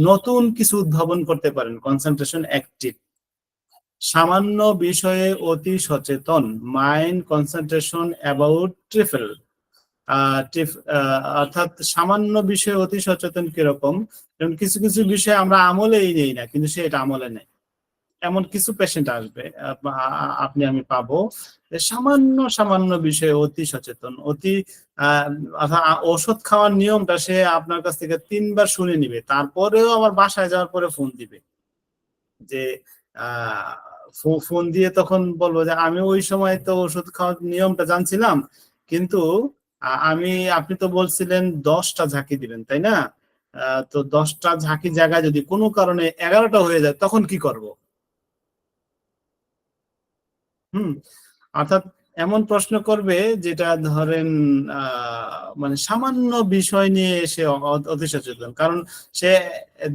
নতুন কিছু উদ্ভাবন করতে পারেন, কনসেন্ট্রেশন অ্যাক্টিভ। সামান্য বিষয়ে অতি সচেতন, মাইন্ড কনসেন্ট্রেশন অ্যাবাউট ট্রিফল। অর্থাৎ সামান্য বিষয়ে অতি সচেতন কিরকম, যেমন কিছু কিছু বিষয় আমরা আমলেই নেই না, কিন্তু সে এটা আমলে নেয়। এমন কিছু পেশেন্ট আসবে, আপনি আমি পাবো, যে সামান্য সামান্য বিষয়ে অতি সচেতন, অতি আহ, অর্থাৎ ওষুধ খাওয়ার নিয়মটা সে আপনার কাছ থেকে 3বার শুনে নিবে, তারপরেও আবার বাসায় যাওয়ার পরে ফোন দিবে যে আহ ফোন দিয়ে তখন বলবো যে আমি ওই সময় তো ওষুধ খাওয়ার নিয়মটা জানছিলাম, কিন্তু আমি, আপনি তো বলছিলেন 10টা ঝাঁকি দিবেন, তাই না? তো 10টা ঝাঁকি জায়গায় যদি কোনো কারণে 11টা হয়ে যায়, তখন কি করব? হুম, অর্থাৎ এমন প্রশ্ন করবে যেটা ধরেন মানে সামান্য বিষয় নিয়ে সে অতি সচেতন, কারণ সে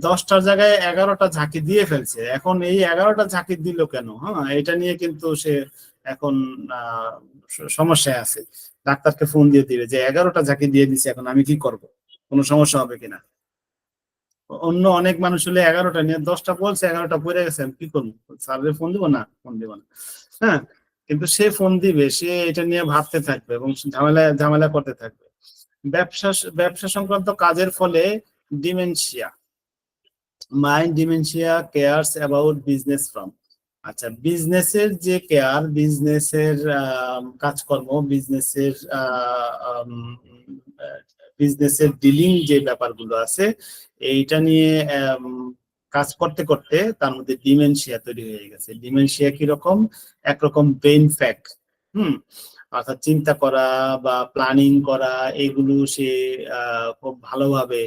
10টার জায়গায় 11টা ঝাঁকি দিয়ে ফেলছে, এখন এই 11টা ঝাঁকি দিল কেন, হ্যাঁ, এটা নিয়ে কিন্তু সে এখন আহ সমস্যায় আছে। ডাক্তারকে ফোন দিয়ে দিবে যে 11টা ঝাঁকি দিয়ে দিছে, এখন আমি কি করব, কোনো সমস্যা হবে কিনা। অন্য অনেক মানুষ হলে 11টা নিয়ে, 10টা বলছে, 11টা পড়ে গেছে, আমি কি করবো, স্যারের ফোন দিব না, ফোন দিব না। হ্যাঁ, কিন্তু সে ফোন দিবে, সে এটা নিয়ে ভাবতে থাকবে এবং ঝামেলা ঝামেলা করতে থাকবে। ব্যবসা, ব্যবসা সংক্রান্ত কাজের ফলে dementia, mind dementia cares about business from. আচ্ছা, বিজনেসের যে কেয়ার, বিজনেসের কাজকর্ম, বিজনেসের বিজনেসের ডিলিং যে ব্যাপারগুলো আছে, এইটা নিয়ে কাজ করতে করতে তার মধ্যে ডিমেনশিয়া তৈরি হয়ে গেছে। ডিমেনশিয়া কিরকম, একরকম ব্রেইন ফ্যাক। হুম, অর্থাৎ চিন্তা করা বা প্ল্যানিং করা, এগুলো সে খুব ভালোভাবে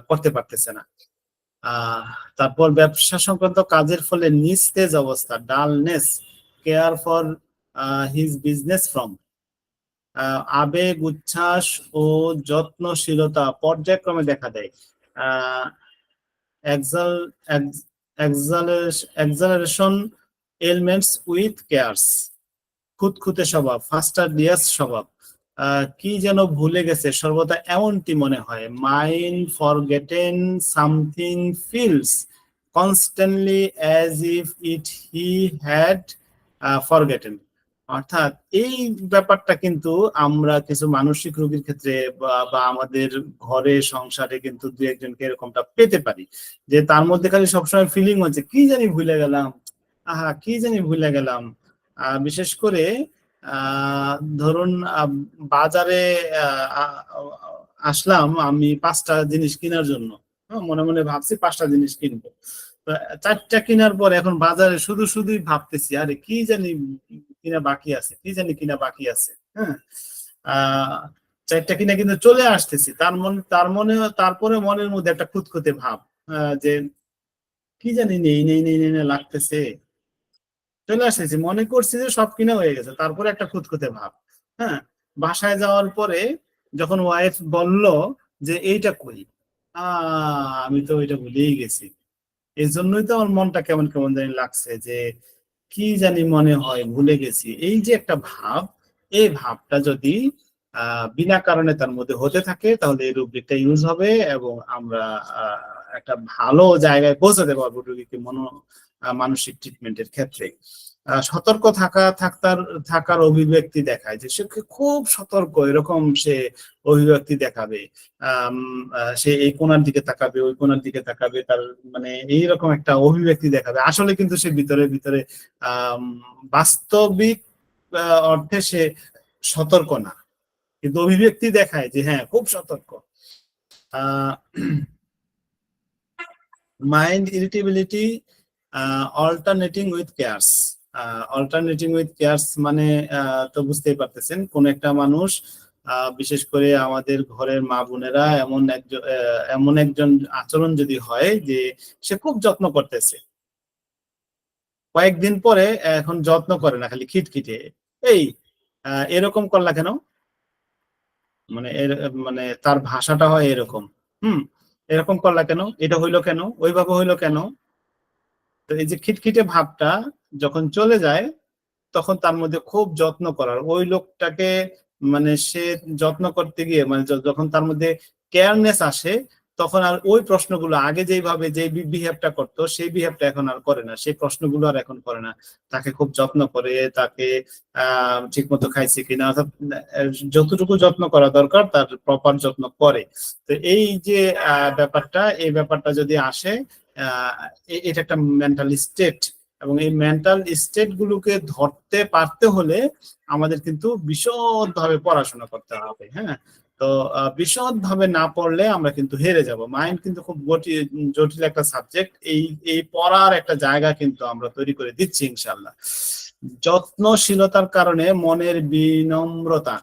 করতে পারতেছে না। আহ তারপর ব্যবসা সংক্রান্ত কাজের ফলে নিস্তেজ অবস্থা, dullness, care for his business from. আবেগ, উচ্ছ্বাস ও যত্নশীলতা পর্যায়ক্রমে দেখা দেয়। আহ এক্সালারেশন এলিমেন্টস উইথ কেয়ারস, খুঁতখুঁতে স্বভাব, ফাস্টাডিয়াস স্বভাব, কি যেন ভুলে গেছে সর্বদা এমনটি মনে হয়। Mind forgotten something feels constantly as if it he had forgotten. অর্থাৎ এই ব্যাপারটা কিন্তু আমরা কিছু মানসিক রোগীর ক্ষেত্রে বা আমাদের ঘরে সংসারে কিন্তু দু একজনকে এরকমটা পেতে পারি, যে তার মধ্যে খালি সবসময় ফিলিং হচ্ছে কি জানি ভুলে গেলাম, কি জানি ভুলে গেলাম। বিশেষ করে ধরুন বাজারে আসলাম আমি 5টা জিনিস কেনার জন্য, মনে মনে ভাবছি 5টা জিনিস কিনবো, 4টা কেনার পর এখন বাজারে শুধু শুধুই ভাবতেছি আরে কি জানি কিনা বাকি আছে, কি জানি কিনা বাকি আছে। হ্যাঁ, আহ 4টা কিনা কিন্তু চলে আসতেছি, তারপরে মনের মধ্যে একটা খুঁতখুঁতে ভাব, যে কি জানি নেই নেই নেই নেই লাগতেছে, চলে আসতেছি মনে করছি যে সব কিনা হয়ে গেছে, তারপরে একটা খুঁতখুঁতে ভাব। হ্যাঁ, বাসায় যাওয়ার পরে যখন ওয়াইফ বলল যে এইটা কই, আমি তো ওইটা ভুলেই গেছি, এই জন্যই তো আমার মনটা কেমন কেমন জানি লাগছে, যে কি জানি মনে হয় ভুলে গেছি। এই যে একটা ভাব, এই ভাবটা যদি বিনা কারণে তার মধ্যে হতে থাকে তাহলে এই রুব্রিকটা ইউজ হবে এবং আমরা একটা ভালো জায়গায় পৌঁছাতে পারবো রোগীকে মানসিক ট্রিটমেন্টের ক্ষেত্রে। সতর্ক থাকার অভিব্যক্তি দেখায়, যে সে খুব সতর্ক এরকম সে অভিব্যক্তি দেখাবে। সে এই কোণার দিকে তাকাবে, ওই কোণার দিকে তাকাবে, তার মানে এইরকম একটা অভিব্যক্তি দেখাবে। আসলে কিন্তু সে ভিতরে ভিতরে বাস্তবিক অর্থে সে সতর্ক না, কিন্তু অভিব্যক্তি দেখায় যে হ্যাঁ খুব সতর্ক। Mind irritability alternating with cares. Alternating with cares মানে তো বুঝতেই পারতেছেন, কোন একটা মানুষ বিশেষ করে আমাদের ঘরের মা বোনেরা এমন একজন আচরণ যদি হয় যে সে খুব যত্ন করতেছে, কয়েকদিন পরে এখন যত্ন করে না, খালি খিটখিটে, এই এরকম করলা কেন, মানে মানে তার ভাষাটা হয় এরকম, হুম, এরকম করলা কেন, এটা হইলো কেন, ওইভাবে হইলো কেন। তো এই যে খিটখিটে ভাবটা যখন চলে যায় তখন তার মধ্যে খুব যত্ন করার ওই লোকটাকে, মানে সে যত্ন করতে গিয়ে মানে যখন তার মধ্যে কেয়ারনেস আসে তখন আর ওই প্রশ্নগুলো আগে যেইভাবে যে বিহেভটা করতো সেই বিহেভটা এখন আর করে না, সেই প্রশ্নগুলো আর এখন করে না, তাকে খুব যত্ন করে, তাকে ঠিক মতো খাইছে কিনা, অর্থাৎ যতটুকু যত্ন করা দরকার তার প্রপার যত্ন করে। তো এই যে এই ব্যাপারটা যদি আসে, এটা একটা মেন্টাল স্টেট, এবং এই মেন্টাল স্টেট গুলোকে ধরতে পারতে হলে আমাদের কিন্তু বিশদভাবে পড়াশোনা করতে হবে। হ্যাঁ, তো বিশদভাবে না পড়লে আমরা কিন্তু হেরে যাব। মাইন্ড কিন্তু খুব জটিল একটা সাবজেক্ট, এই পড়ার একটা জায়গা কিন্তু আমরা তৈরি করে দিচ্ছি ইনশাল্লাহ। যত্নশীলতার কারণে মনের বিনম্রতা,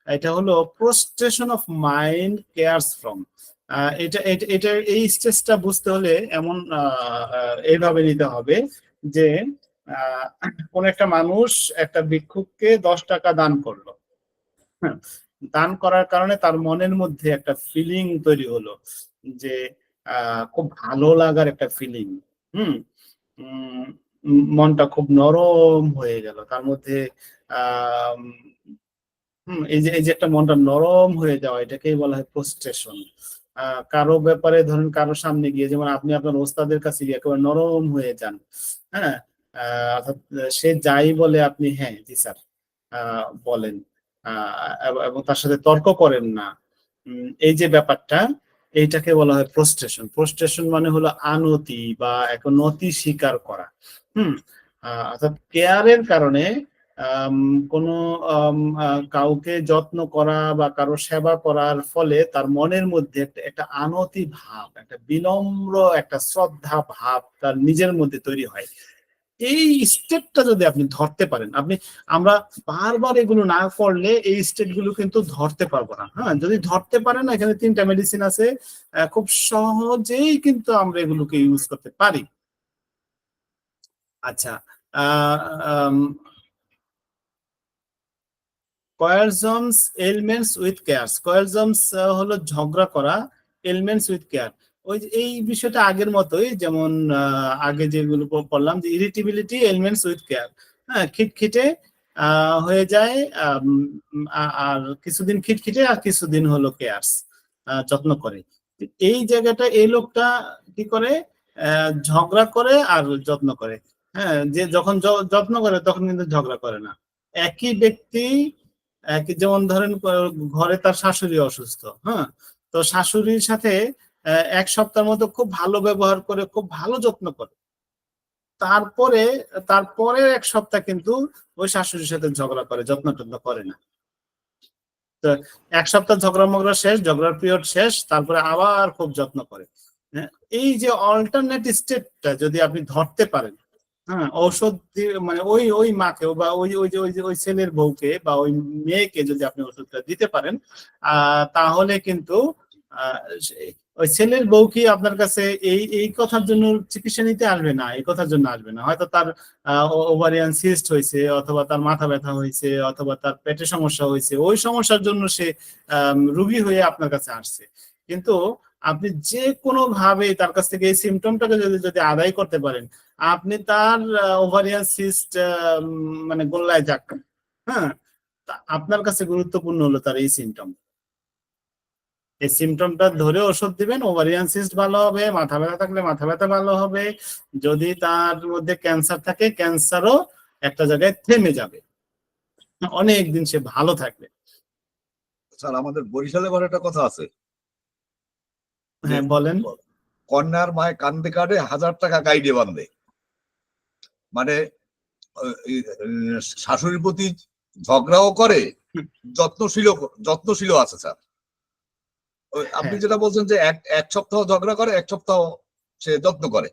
এটা হলো প্রোস্ট্রেশন অফ মাইন্ড কেয়ারস ফ্রম। এটা এটা এটা এই স্টেজটা বুঝতে হলে এমন এইভাবে নিতে হবে যে কোন একটা মানুষ একটা ভিক্ষুককে 10 টাকা দান করলো। হ্যাঁ, দান করার কারণে তার মনের মধ্যে একটা ফিলিং তৈরি হলো, যে খুব ভালো লাগার একটা ফিলিং। হুম, মনটা খুব নরম হয়ে গেল তার মধ্যে। আহ এই যে একটা মনটা নরম হয়ে যাওয়া, এটাকেই বলা হয় প্রোস্ট্রেশন। কারো ব্যাপারে ধরেন কারো সামনে গিয়ে, যেমন আপনি আপনার ওস্তাদের কাছে গিয়ে একেবারে নরম হয়ে যান। হ্যাঁ, অর্থাৎ সে যাই বলে আপনি হ্যাঁ জি স্যার বলেন, এবং তার সাথে তর্ক করেন না। এই যে ব্যাপারটা, এইটাকে বলা হয় প্রোস্ট্রেশন। প্রোস্ট্রেশন মানে হলো আনতি বা এক নতি স্বীকার করা। হুম, অর্থাৎ কেয়ারের কারণে কোনো কাউকে যত্ন করা বা কারো সেবা করার ফলে তার মনের মধ্যে একটা আনতি ভাব, একটা বিনম্র একটা শ্রদ্ধা ভাব তার নিজের মধ্যে তৈরি হয়। এই স্টেপটা যদি আপনি ধরতে পারেন, আমরা বারবার এগুলো না করলে এই স্টেপ গুলো কিন্তু ধরতে পারবো না। হ্যাঁ, যদি ধরতে পারেন, এখানে 3টা মেডিসিন আছে, খুব সহজেই কিন্তু আমরা এগুলোকে ইউজ করতে পারি। আচ্ছা, আহ কোয়ারজমস এলিমেন্টস উইথ কেয়ারস। কোয়ারজমস হলো ঝগড়া করা, এলিমেন্টস উইথ কেয়ার। ওই যে এই বিষয়টা আগের মতোই, যেমন আগে যেগুলো পড়লাম যে ইরিটেবিলিটি এলিমেন্টস উইথ কেয়ার, হ্যাঁ, খিটখিটে হয়ে যায়, আর কিছুদিন খিটখিটে আর কিছুদিন হলো কেয়ারস, যত্ন করে। এই জায়গাটা এই লোকটা কি করে, ঝগড়া করে আর যত্ন করে। হ্যাঁ, যে যখন যত্ন করে তখন কিন্তু ঝগড়া করে না। একই ব্যক্তি, যেমন ধরেন ঘরে তার শাশুড়ি অসুস্থ, হ্যাঁ, তো শাশুড়ির সাথে এক সপ্তাহের মতো খুব ভালো ব্যবহার করে, খুব ভালো যত্ন করে, তারপরে তারপরে এক সপ্তাহ কিন্তু ওই শাশুড়ির সাথে ঝগড়া করে, যত্ন টত্ন করে না। তো এক সপ্তাহ ঝগড়া মগড়া শেষ, ঝগড়ার পিরিয়ড শেষ, তারপরে আবার খুব যত্ন করে। হ্যাঁ, এই যে অল্টারনেট স্টেটটা যদি আপনি ধরতে পারেন, হ্যাঁ, ঔষধ দিয়ে মানে ওই ওই মাকে বা ওই ওই যে ওই যে ওই ছেলের বউকে বা ওই মেয়েকে যদি আপনি ওষুধটা দিতে পারেন, তাহলে কিন্তু ওই ছেলের বউ কি আপনার কাছে এই এই কথার জন্য চিকিৎসা নিতে আসবে না, এই কথার জন্য আসবে না, হয়তো তার ওভারিয়ান সিস্ট হয়েছে, অথবা তার মাথা ব্যথা হয়েছে, অথবা তার পেটে সমস্যা হয়েছে, ওই সমস্যার জন্য সে রুগী হয়ে আপনার কাছে আসছে। কিন্তু আপনি যে কোনো ভাবে তার কাছ থেকে এই সিমটমটাকে যদি যদি আদায় করতে পারেন, আপনি তার ওভারিয়ান সিস্ট মানে গোল্লায় যাক, হ্যাঁ, আপনার কাছে গুরুত্বপূর্ণ হলো তার এই সিমটম। এই সিমটমটা ধরে ওষুধ দিবেন, ওভারিয়ান সিস্ট ভালো হবে, মাথা ব্যথা থাকলে মাথা ব্যথা ভালো হবে, যদি তার মধ্যে ক্যান্সার থাকে ক্যান্সারও একটা জায়গায় থেমে যাবে, অনেক দিন সে ভালো থাকবে। স্যার, আমাদের বরিশালে আবার একটা কথা আছে। হ্যাঁ, বলেন। কন্যার মায় কান্দে কাটে 1000 টাকা গাইডে বান্ধে। মানে শাশুড়ির প্রতি ঝগড়াও করে, যত্নশীল আছে স্যার। আপনি যেটা বলছেন যে এক সপ্তাহ ঝগড়া করে, এক সপ্তাহ সে যত্ন করে।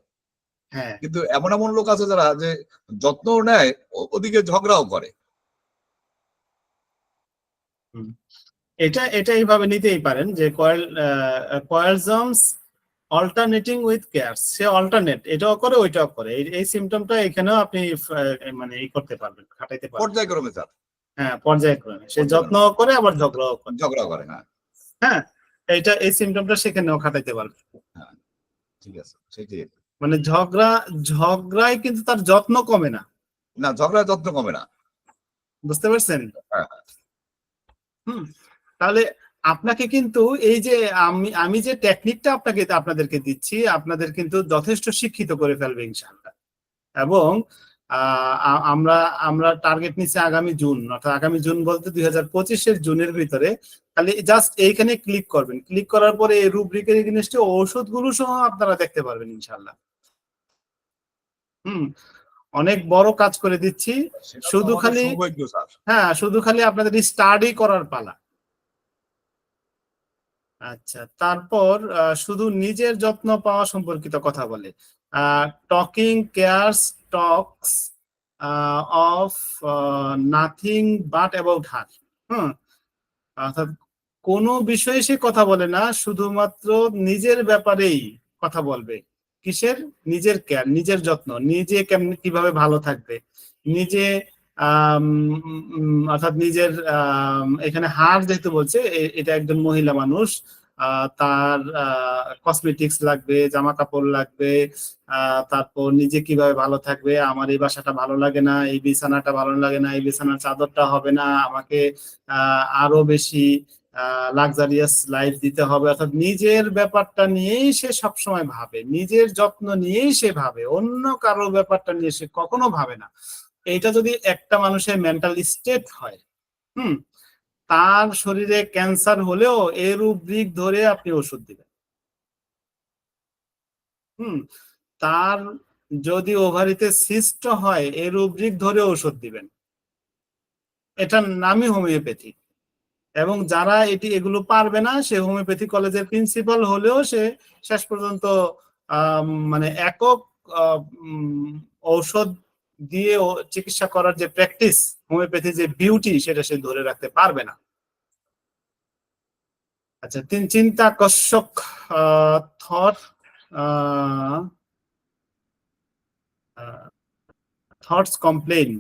হ্যাঁ, কিন্তু এমন এমন লোক আছে যারা যে যত্নও নেয়, ওদিকে ঝগড়াও করে। এটা এটা এইভাবে নিতেই পারেন যে কোয়ালজমস অল্টারনেটিং উইথ কেয়ারস, সে অল্টারনেট এটাও করে ওইটাও করে, এই সিমটমটা এখানেও আপনি মানে এই করতে পারবেন, খাটাইতে পারবেন পর্যায়ক্রমে স্যার। হ্যাঁ, পর্যায়ক্রমে সে যত্ন করে আবার ঝগড়াও করে। ঝগড়া করে, হ্যাঁ। হ্যাঁ, এই সিমটমটা সেখানেও খাটাইতে পারবে। হ্যাঁ, ঠিক আছে, সেটাই। মানে ঝগড়ায় কিন্তু তার যত্ন কমে না। না, ঝগড়ায় যত্ন কমে না। বুঝতে পারছেন? হ্যাঁ। তাহলে আপনাকে কিন্তু এই যে আমি যে টেকনিকটা আপনাদেরকে দিচ্ছি, আপনাদের কিন্তু যথেষ্ট শিক্ষিত করে ফেলবে ইনশাআল্লাহ। এবং আমরা আমরা টার্গেট নিচ্ছি আগামী জুন, অর্থাৎ আগামী জুন বলতে 2025-এর জুনের ভিতরে। তাহলে জাস্ট এইখানে ক্লিক করবেন, ক্লিক করার পরে এই রুব্রিকের এগেইনস্টে ওষুধগুলো সহ আপনারা দেখতে পারবেন ইনশাআল্লাহ। অনেক বড় কাজ করে দিচ্ছি, শুধু খালি হ্যাঁ, শুধু খালি আপনাদের স্টাডি করার পালা। আচ্ছা, তারপর শুধু নিজের যত্ন পাওয়া সম্পর্কিত কথা বলে, talking cares Tux of nothing but about her. অর্থাৎ কোনো বিষয়ে সে কথা বলে না, শুধুমাত্র নিজের ব্যাপারেই কথা বলবে। কিসের? নিজের কেয়ার, নিজের যত্ন, নিজে কেমন কিভাবে ভালো থাকবে, নিজে অর্থাৎ নিজের এখানে হার যেহেতু বলছে, এটা একজন মহিলা মানুষ, তার কসমেটিক্স লাগবে, জামা কাপড় লাগবে, তারপর নিজে কিভাবে ভালো থাকবে, আমার এই বাসাটা ভালো লাগে না, এই বিছানাটা ভালো লাগে না, এই বিছানার চাদরটা হবে না, আমাকে আরো বেশি লাক্সারিয়াস লাইফ দিতে হবে। অর্থাৎ নিজের ব্যাপারটা নিয়েই সে সবসময় ভাবে, নিজের যত্ন নিয়েই সে ভাবে, অন্য কারো ব্যাপারটা নিয়ে সে কখনো ভাবে না। এটা যদি একটা মানুষের মেন্টাল স্টেট হয়, তার শরীরে ক্যান্সার হলেও এরূপ দিক ধরে আপনি ওষুধ দিবেন। তার যদি ওভারিতে সিস্ট হয়, এর রুব্রিক ধরে ওষুধ দিবেন। এটার নামই হোমিওপ্যাথি। এবং যারা এগুলো পারবে না, সে হোমিওপ্যাথি কলেজের প্রিন্সিপাল হলেও সে শেষ পর্যন্ত মানে একক ঔষধ দিয়ে চিকিৎসা করার যে প্র্যাকটিস, হোমিওপ্যাথি যে বিউটি, সেটা সে ধরে রাখতে পারবে না। আচ্ছা, চিন্তাকর্ষক থট থটস কমপ্লেইন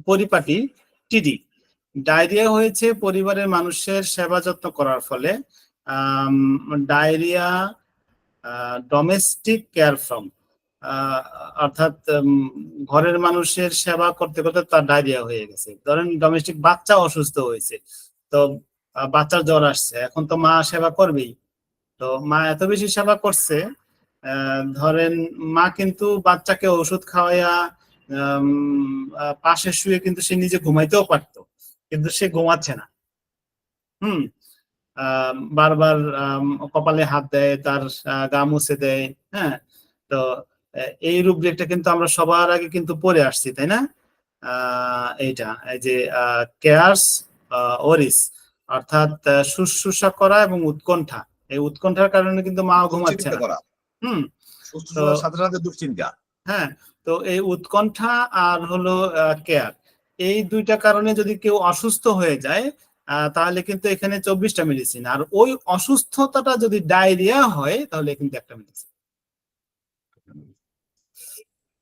পরিপাটি টিডি। ডায়রিয়া হয়েছে পরিবারের মানুষের সেবা যত্ন করার ফলে, ডায়রিয়া, ডোমেস্টিক কেয়ার ফ্রম, অর্থাৎ ঘরের মানুষের সেবা করতে করতে তার ডায়রিয়া হয়ে গেছে। ধরেন ডোমেস্টিক বাচ্চা অসুস্থ হয়েছে, তো বাচ্চার জ্বর আসছে, এখন তো মা সেবা করবেই। তো মা এত বেশি সেবা করছে, ধরেন মা কিন্তু বাচ্চাকে ওষুধ খাওয়াইয়া পাশে শুয়ে কিন্তু সে নিজে ঘুমাইতেও পারতো, কিন্তু সে ঘুমাচ্ছে না। হুম বারবার কপালে হাত দেয়, তার গা মুছে দেয়। হ্যাঁ, তো এই রূপরেখটা কিন্তু আমরা সবার আগে কিন্তু পড়ে আসছি, তাই না? এইটা এই যে কেয়ারস ওরিস, অর্থাৎ শুশ্রূষা করা এবং উৎকণ্ঠা। এই উৎকণ্ঠার কারণে কিন্তু মা ঘুমাচ্ছে দুশ্চিন্তা না। করা, হুম তো শুশ্রূষার সাথে সাথে দুশ্চিন্তা। হ্যাঁ, তো এই উৎকণ্ঠা আর হলো কেয়ার, এই দুইটা কারণে যদি কেউ অসুস্থ হয়ে যায়, তাহলে কিন্তু এখানে 24টা মেডিসিন, আর ওই অসুস্থতাটা যদি ডায়রিয়া হয় তাহলে কিন্তু একটা মেডিসিন।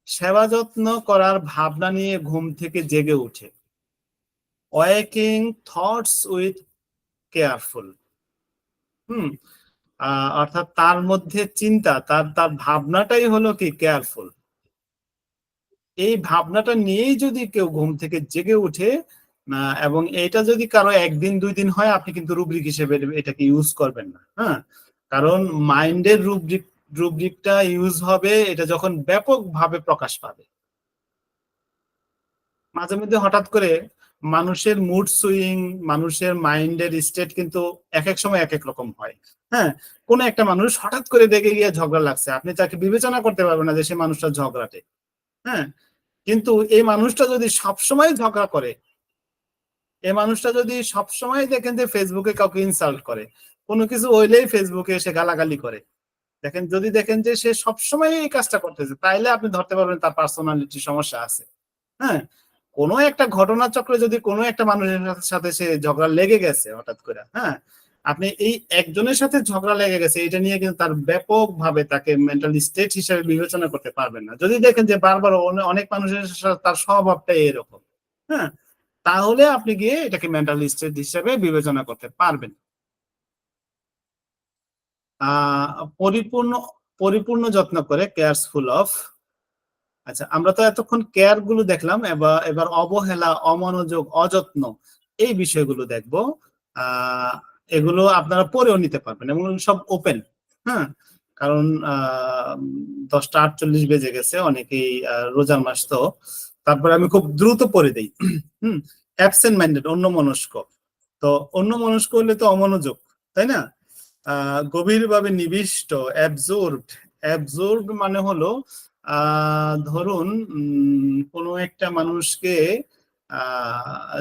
সেবা যত্ন করার ভাবনা নিয়ে ঘুম থেকে জেগে উঠে, ওয়েকিং থটস উইথ কেয়ারফুল। অর্থাৎ তার মধ্যে চিন্তা, তার তার ভাবনাটাই হলো কি কেয়ারফুল। এই ভাবনাটা নিয়েই যদি কেউ ঘুম থেকে জেগে উঠে, এবং এটা যদি কারো 1 দিন 2 দিন হয়, আপনি কিন্তু রুব্রিক হিসেবে এটাকে ইউজ করবেন না। হ্যাঁ, কারণ মাইন্ডের রুব্রিকটা ইউজ হবে এটা যখন ব্যাপকভাবে প্রকাশ পাবে। মাঝে মধ্যে হঠাৎ করে মানুষের মুড সুইং, মানুষের মাইন্ডের স্টেট কিন্তু এক এক সময় এক এক রকম হয়। হ্যাঁ, কোন একটা মানুষ হঠাৎ করে রেগে গিয়ে ঝগড়া লাগছে, আপনি তাকে বিবেচনা করতে পারবেন না যে সে মানুষটা ঝগড়াটে। হ্যাঁ, কিন্তু এই মানুষটা যদি সবসময় ঝগড়া করে, এই মানুষটা যদি সবসময় দেখেন যে ফেসবুকে কাউকে ইনসাল্ট করে, কোনো কিছু হইলেই ফেসবুকে এসে গালাগালি করে, দেখেন যদি দেখেন যে সে সবসময় এই কাজটা করতেছে, তাইলে আপনি ধরতে পারবেন তার পার্সোনালিটি সমস্যা আছে। হ্যাঁ, কোনো একটা ঘটনা চক্রে যদি কোনো একটা মানুষের সাথে সে ঝগড়া লেগে গেছে হঠাৎ করে, হ্যাঁ, আপনি এই একজনের সাথে ঝগড়া লেগে গেছে এটা নিয়ে কিন্তু তার ব্যাপকভাবে তাকে মেন্টাল স্টেট হিসেবে বিবেচনা করতে পারবেন না। যদি দেখেন যে বারবার অনেক মানুষের সাথে তার স্বভাবটাই এরকম, হ্যাঁ, তাহলে আপনি গিয়ে এটাকে মেন্টাল স্টেট হিসেবে বিবেচনা করতে পারবেন। পরিপূর্ণ পরিপূর্ণ যত্ন করে, কেয়ারফুল অফ। আচ্ছা, আমরা তো এতক্ষণ কেয়ার গুলো দেখলাম, এবার অবহেলা, অমনোযোগ, অযত্ন এই বিষয়গুলো দেখবো। এগুলো আপনারা পড়েও নিতে পারবেন এবং সব ওপেন। হ্যাঁ, কারণ 10টা 48 বেজে গেছে, অনেকেই রোজার মাস, তো তারপরে আমি খুব দ্রুত পড়ে দিই। অ্যাবসেন্ট মাইন্ডেড, অন্যমনস্ক। তো অন্যমনস্ক হলে তো অমনোযোগ, তাই না? গভীরভাবে নিবিষ্ট, অ্যাবজর্বড। অ্যাবজর্বড মানে হলো ধরুন কোনো একটা মানুষকে,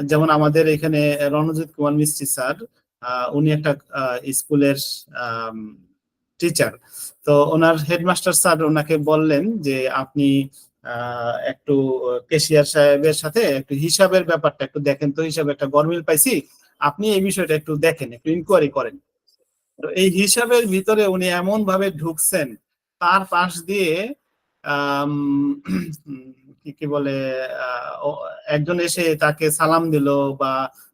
যেমন আমাদের এখানে রণজিৎ কুমার মিস্ত্রি স্যার, উনি একটা স্কুলের টিচার। তো ওনার হেডমাস্টার স্যার ওনাকে বললেন যে আপনি একটু কেশিয়ার সাহেবের সাথে একটু হিসাবের ব্যাপারটা একটু দেখেন তো, হিসাবে একটা গরমিল পাইছি, আপনি এই বিষয়টা একটু দেখেন, একটু ইনকোয়ারি করেন। তো এই হিসাবের ভিতরে উনি এমন ভাবে ঢুকছেন, তার পাশ দিয়ে কি বলে একজন এসে তাকে সালাম দিল বা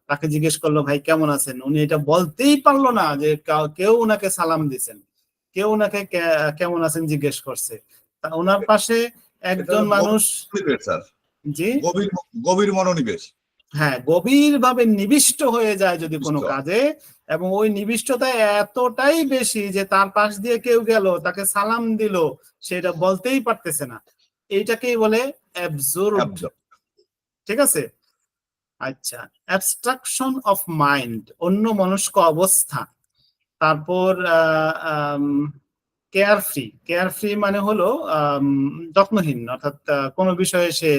তাকে জিজ্ঞেস করলো ভাই কেমন আছেন, উনি এটা বলতেই পারলো না যে কেউ ওনাকে সালাম দিছেন, কেউ ওনাকে কেমন আছেন জিজ্ঞেস করছে। ওনার পাশে একজন মানুষ, জি, গভীর মনোনিবেশ। হ্যাঁ, গভীর ভাবে নিবিষ্ট হয়ে যায় যদি কোনো কাজে, এবং ওই নিবিষ্টতা এতটাই বেশি যে তার পাশ দিয়ে কেউ গেল, তাকে সালাম দিল, সেটা বলতেই পারতেছে না, এইটাকেই বলে অ্যাবজর্বড। ঠিক আছে? আচ্ছা, অ্যাবস্ট্রাকশন অফ মাইন্ড, অন্যমনস্ক অবস্থা। তারপর কেয়ারফ্রি। কেয়ারফ্রি মানে হলো যত্নহীন, অর্থাৎ কোনো বিষয়ে সে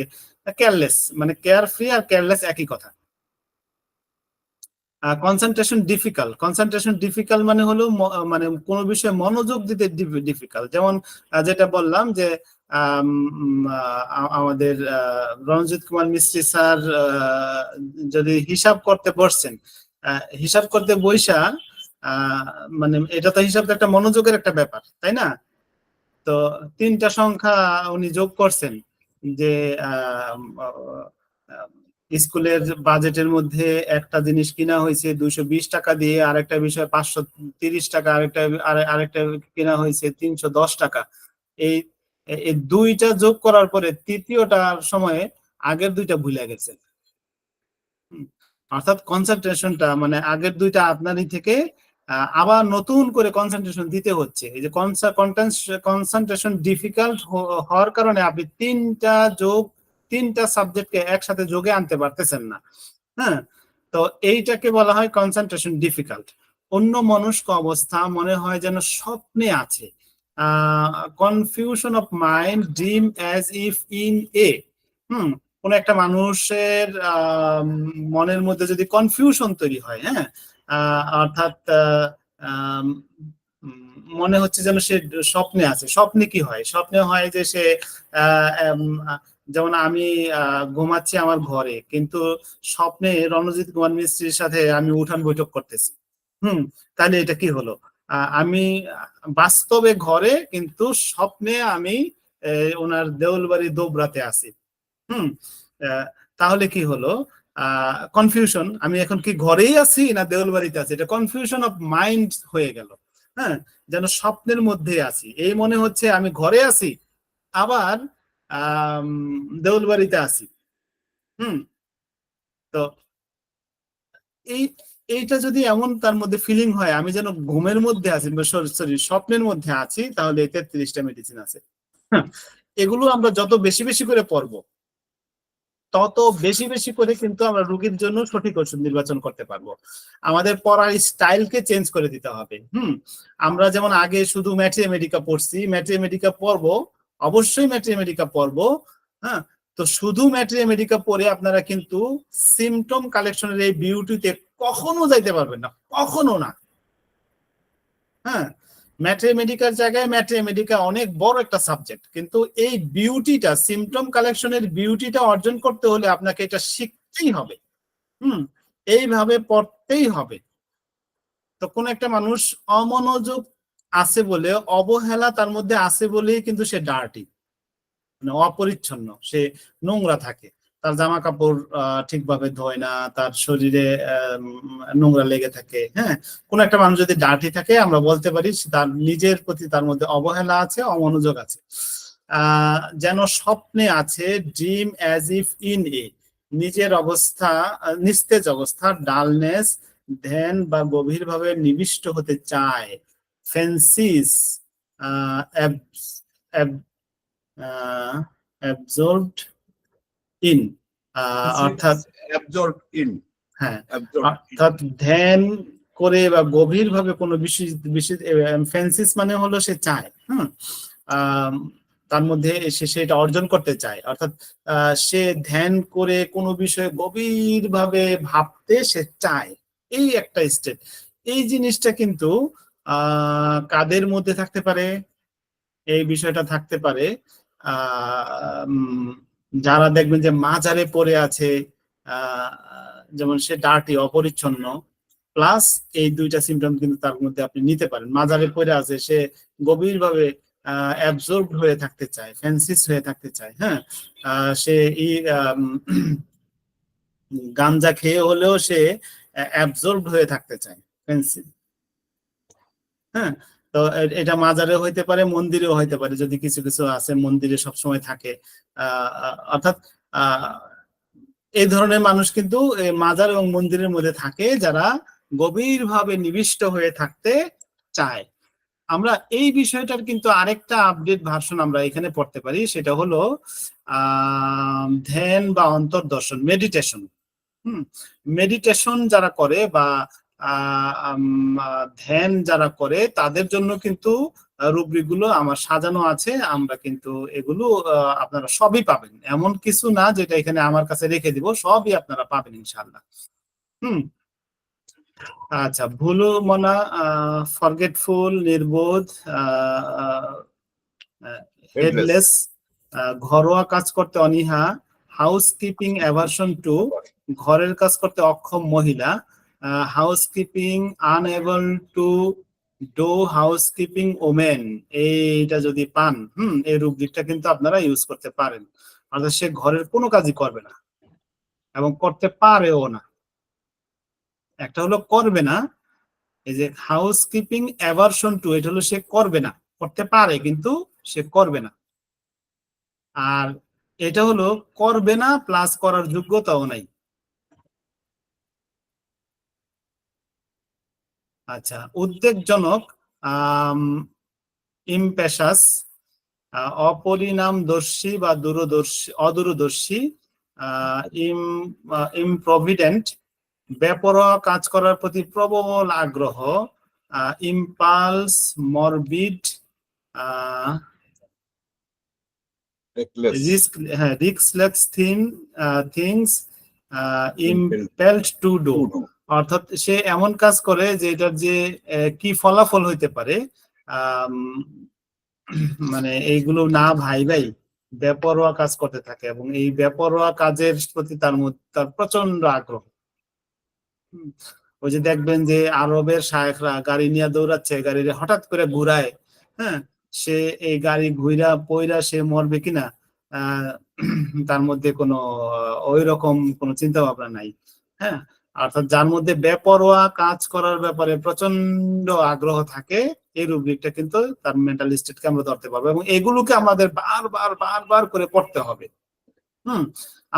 কেয়ারলেস, মানে কেয়ারফ্রি আর কেয়ারলেস একই কথা। Concentration difficult. কনসেন্ট্রেশন ডিফিকাল্ট মানে হলো মানে কোনো বিষয়ে মনোযোগ দিতে ডিফিকাল্ট। যেমন যেটা বললাম যে আমাদের রণজিৎ কুমার মিস্ত্রি স্যার যদি হিসাব করতে বসছেন, হিসাব করতে বইসা, মানে এটা তো হিসাব একটা মনোযোগের একটা ব্যাপার, তাই না? তো 3টা সংখ্যা উনি যোগ করছেন, যে স্কুলের বাজেটের মধ্যে একটা জিনিস কিনা হয়েছে 220 টাকা দিয়ে, আরেকটা বিষয় 530 টাকা, আরেকটা কিনা হয়েছে 310 টাকা। এই এই দুইটা যোগ করার পরে তৃতীয়টার সময়ে আগের দুইটা ভুলে গেছে। অর্থাৎ কনসেন্ট্রেশনটা মানে আগের দুইটা আপনারই থেকে আবার নতুন করে কনসেন্ট্রেশন দিতে হচ্ছে। এই যে কনসেন্ট্রেশন ডিফিকাল্ট হওয়ার কারণে আপনি তিনটা সাবজেক্টকে একসাথে যোগে আনতে পারতেছেন না। হ্যাঁ, তো এইটাকে বলা হয় কনসেন্ট্রেশন ডিফিকাল্ট। অন্য মনস্ক অবস্থা, মনে হয় যেন স্বপ্নে আছে। Confusion of mind, dream as if in a. কোন একটা মানুষের মনের মধ্যে যদি কনফিউশন তৈরি হয়, হ্যাঁ, অর্থাৎ মনে হচ্ছে যেন সে স্বপ্নে আছে। স্বপ্নে কি হয়? স্বপ্নে হয় যে সে যেমন আমি ঘুমাচ্ছি আমার ঘরে, কিন্তু স্বপ্নে রণজিৎ কুমার মিস্ত্রির সাথে আমি উঠান বৈঠক করতেছি। তাহলে এটা কি হলো? আমি বাস্তবে ঘরে, কিন্তু স্বপ্নে আমি ওনার দেউলবাড়ি দোবরাতে আছি। তাহলে কি হলো? কনফিউশন। আমি এখন কি ঘরেই আছি না দেউলবাড়িতে আছি? এটা কনফিউশন অফ মাইন্ড হয়ে গেল। হ্যাঁ, যেন স্বপ্নের মধ্যে আছি, এই মনে হচ্ছে আমি ঘরে আছি, আবার দেউলবাড়িতে আছি। তো এইটা যদি এমন তার মধ্যে ফিলিং হয় আমি যেন ঘুমের মধ্যে আছি, সরি স্বপ্নের মধ্যে আছি, তাহলে 33টা মেডিসিন আছে। এগুলো আমরা যত বেশি বেশি করে পড়বো, তত বেশি বেশি করে কিন্তু আমরা রোগীর জন্য সঠিক ওষুধ নির্বাচন করতে পারবো। আমাদের পড়ার স্টাইলকে চেঞ্জ করে দিতে হবে। আমরা যেমন আগে শুধু ম্যাথমেটিকা পড়ছি, ম্যাথমেটিকা পড়বো, অবশ্যই ম্যাথমেটিকা পড়বো। হ্যাঁ, তো শুধু ম্যাথমেটিকা পড়ে আপনারা কিন্তু সিমটম কালেকশনের এই বিউটিতে কখনো যাইতে পারবেন না, কখনো না। হ্যাঁ, ম্যাথমেটিকার জায়গায় ম্যাথমেটিকা অনেক বড় একটা সাবজেক্ট, কিন্তু এই বিউটিটা, সিমটম কালেকশনের বিউটিটা অর্জন করতে হলে আপনাকে এটা শিখতেই হবে। এইভাবে পড়তেই হবে। তো কোন একটা মানুষ অমনোযোগ আছে বলে, অবহেলা তার মধ্যে আছে বলেই কিন্তু সে ডার্টি, মানে অপরিচ্ছন্ন, সে নোংরা থাকে, তার জামা কাপড় ঠিকভাবে ধোয় না, তার শরীরে নোংরা লেগে থাকে। হ্যাঁ, কোন একটা মানুষ যদি ডার্টি থাকে, আমরা বলতে পারি তার নিজের প্রতি তার মধ্যে অবহেলা আছে, অমনোযোগ আছে। যেন স্বপ্নে আছে, dream as if in a, নিজের অবস্থা, নিস্তেজ অবস্থা, ডালনেস, ধ্যান বা গভীরভাবে নিবিষ্ট হতে চায়, ফেন্সিস, অ্যাবজর্বড ইন, অর্থাৎ হ্যাঁ, অর্থাৎ ধ্যান করে বা গভীরভাবে কোনো বিশেষ ফেন্সিস মানে হলো সে চায়, তার মধ্যে সে সেটা অর্জন করতে চায়, অর্থাৎ সে ধ্যান করে কোনো বিষয়ে গভীরভাবে ভাবতে সে চায়, এই একটা স্টেট। এই জিনিসটা কিন্তু কাদের মধ্যে থাকতে পারে? এই বিষয়টা থাকতে পারে যারা দেখবেন যে মাজারে পড়ে আছে, যেমন সে ডার্টি, অপরিচ্ছন্ন, প্লাস এই দুইটা সিমটম কিন্তু তার মধ্যে আপনি নিতে পারেন। মাজারে পড়ে আছে, সে গভীরভাবে অ্যাবজর্ব হয়ে থাকতে চায়, ফ্যান্সিস হয়ে থাকতে চায়। হ্যাঁ, সে গাঞ্জা খেয়ে হলেও সে অ্যাবজর্ব হয়ে থাকতে চায়, ফ্যান্সিস। হ্যাঁ, তো এটা মাজারে হইতে পারে, মন্দিরেও হইতে পারে, যদি কিছু কিছু আছে মন্দিরে সবসময় থাকে। অর্থাৎ এই ধরনের মানুষ কিন্তু মাজার এবং মন্দিরের মধ্যে থাকে, যারা গভীরভাবে নিবিষ্ট হয়ে থাকতে চায়। আমরা এই বিষয়টার কিন্তু আরেকটা আপডেট ভার্সন আমরা এখানে পড়তে পারি, সেটা হলো ধ্যান বা অন্তর্দর্শন, মেডিটেশন। মেডিটেশন যারা করে বা ধ্যান যারা করে, তাদের জন্য কিন্তু রুব্রিক গুলো আমার সাজানো আছে। আমরা কিন্তু এগুলো আপনারা সবই পাবেন, এমন কিছু না যেটা এখানে আমার কাছে রেখে দিব, সবই আপনারা পাবেন ইনশাআল্লাহ। আচ্ছা, ভুলু মনা, ফরগেটফুল, নির্বোধ, হেডলেস, ঘরোয়া কাজ করতে অনীহা, হাউসকিপিং অ্যাভারশন টু, ঘরের কাজ করতে অক্ষম মহিলা, housekeeping unable to do housekeeping women, এইটা যদি পান, এই রুব্রিকটা কিন্তু আপনারা ইউজ করতে পারেন। অর্থাৎ সে ঘরের কোনো কাজই করবে না, এবং করতে পারেও না। একটা হলো করবে না, এই যে হাউসকিপিং অ্যাভারশন টু, এটা হলো সে করবে না, করতে পারে কিন্তু সে করবে না। আর এটা হলো করবে না প্লাস করার যোগ্যতাও নাই। আচ্ছা, উদ্বেগজনক, ইমপেশাস, অপরিণামদর্শী বা অদূরদর্শী, ইমপ্রভিডেন্ট, বেপরোয়া কাজ করার প্রতি প্রবল আগ্রহ, impulse, morbid, riskless things, impelled to do. অর্থাৎ সে এমন কাজ করে যে এটার যে কি ফলাফল হইতে পারে, মানে এইগুলো না ভাই বেপরোয়া কাজ করতে থাকে, এবং এই বেপরোয়া কাজের প্রতি তার প্রচন্ড আগ্রহ। ওই যে দেখবেন যে আরবের শায়েখরা গাড়ি নিয়ে দৌড়াচ্ছে, গাড়ি হঠাৎ করে ঘুরায়, হ্যাঁ, সে এই গাড়ি ঘুরা পইরা সে মরবে কিনা তার মধ্যে কোনো ওই রকম কোনো চিন্তা ভাবনা নাই। হ্যাঁ, অর্থাৎ যার মধ্যে বেপরোয়া কাজ করার ব্যাপারে প্রচন্ড আগ্রহ থাকে, এই রুব্রিকটা কিন্তু তার মেন্টাল স্টেটকে আমরা ধরতে পারবো, এবং এগুলোকে আমাদের বারবার করে পড়তে হবে।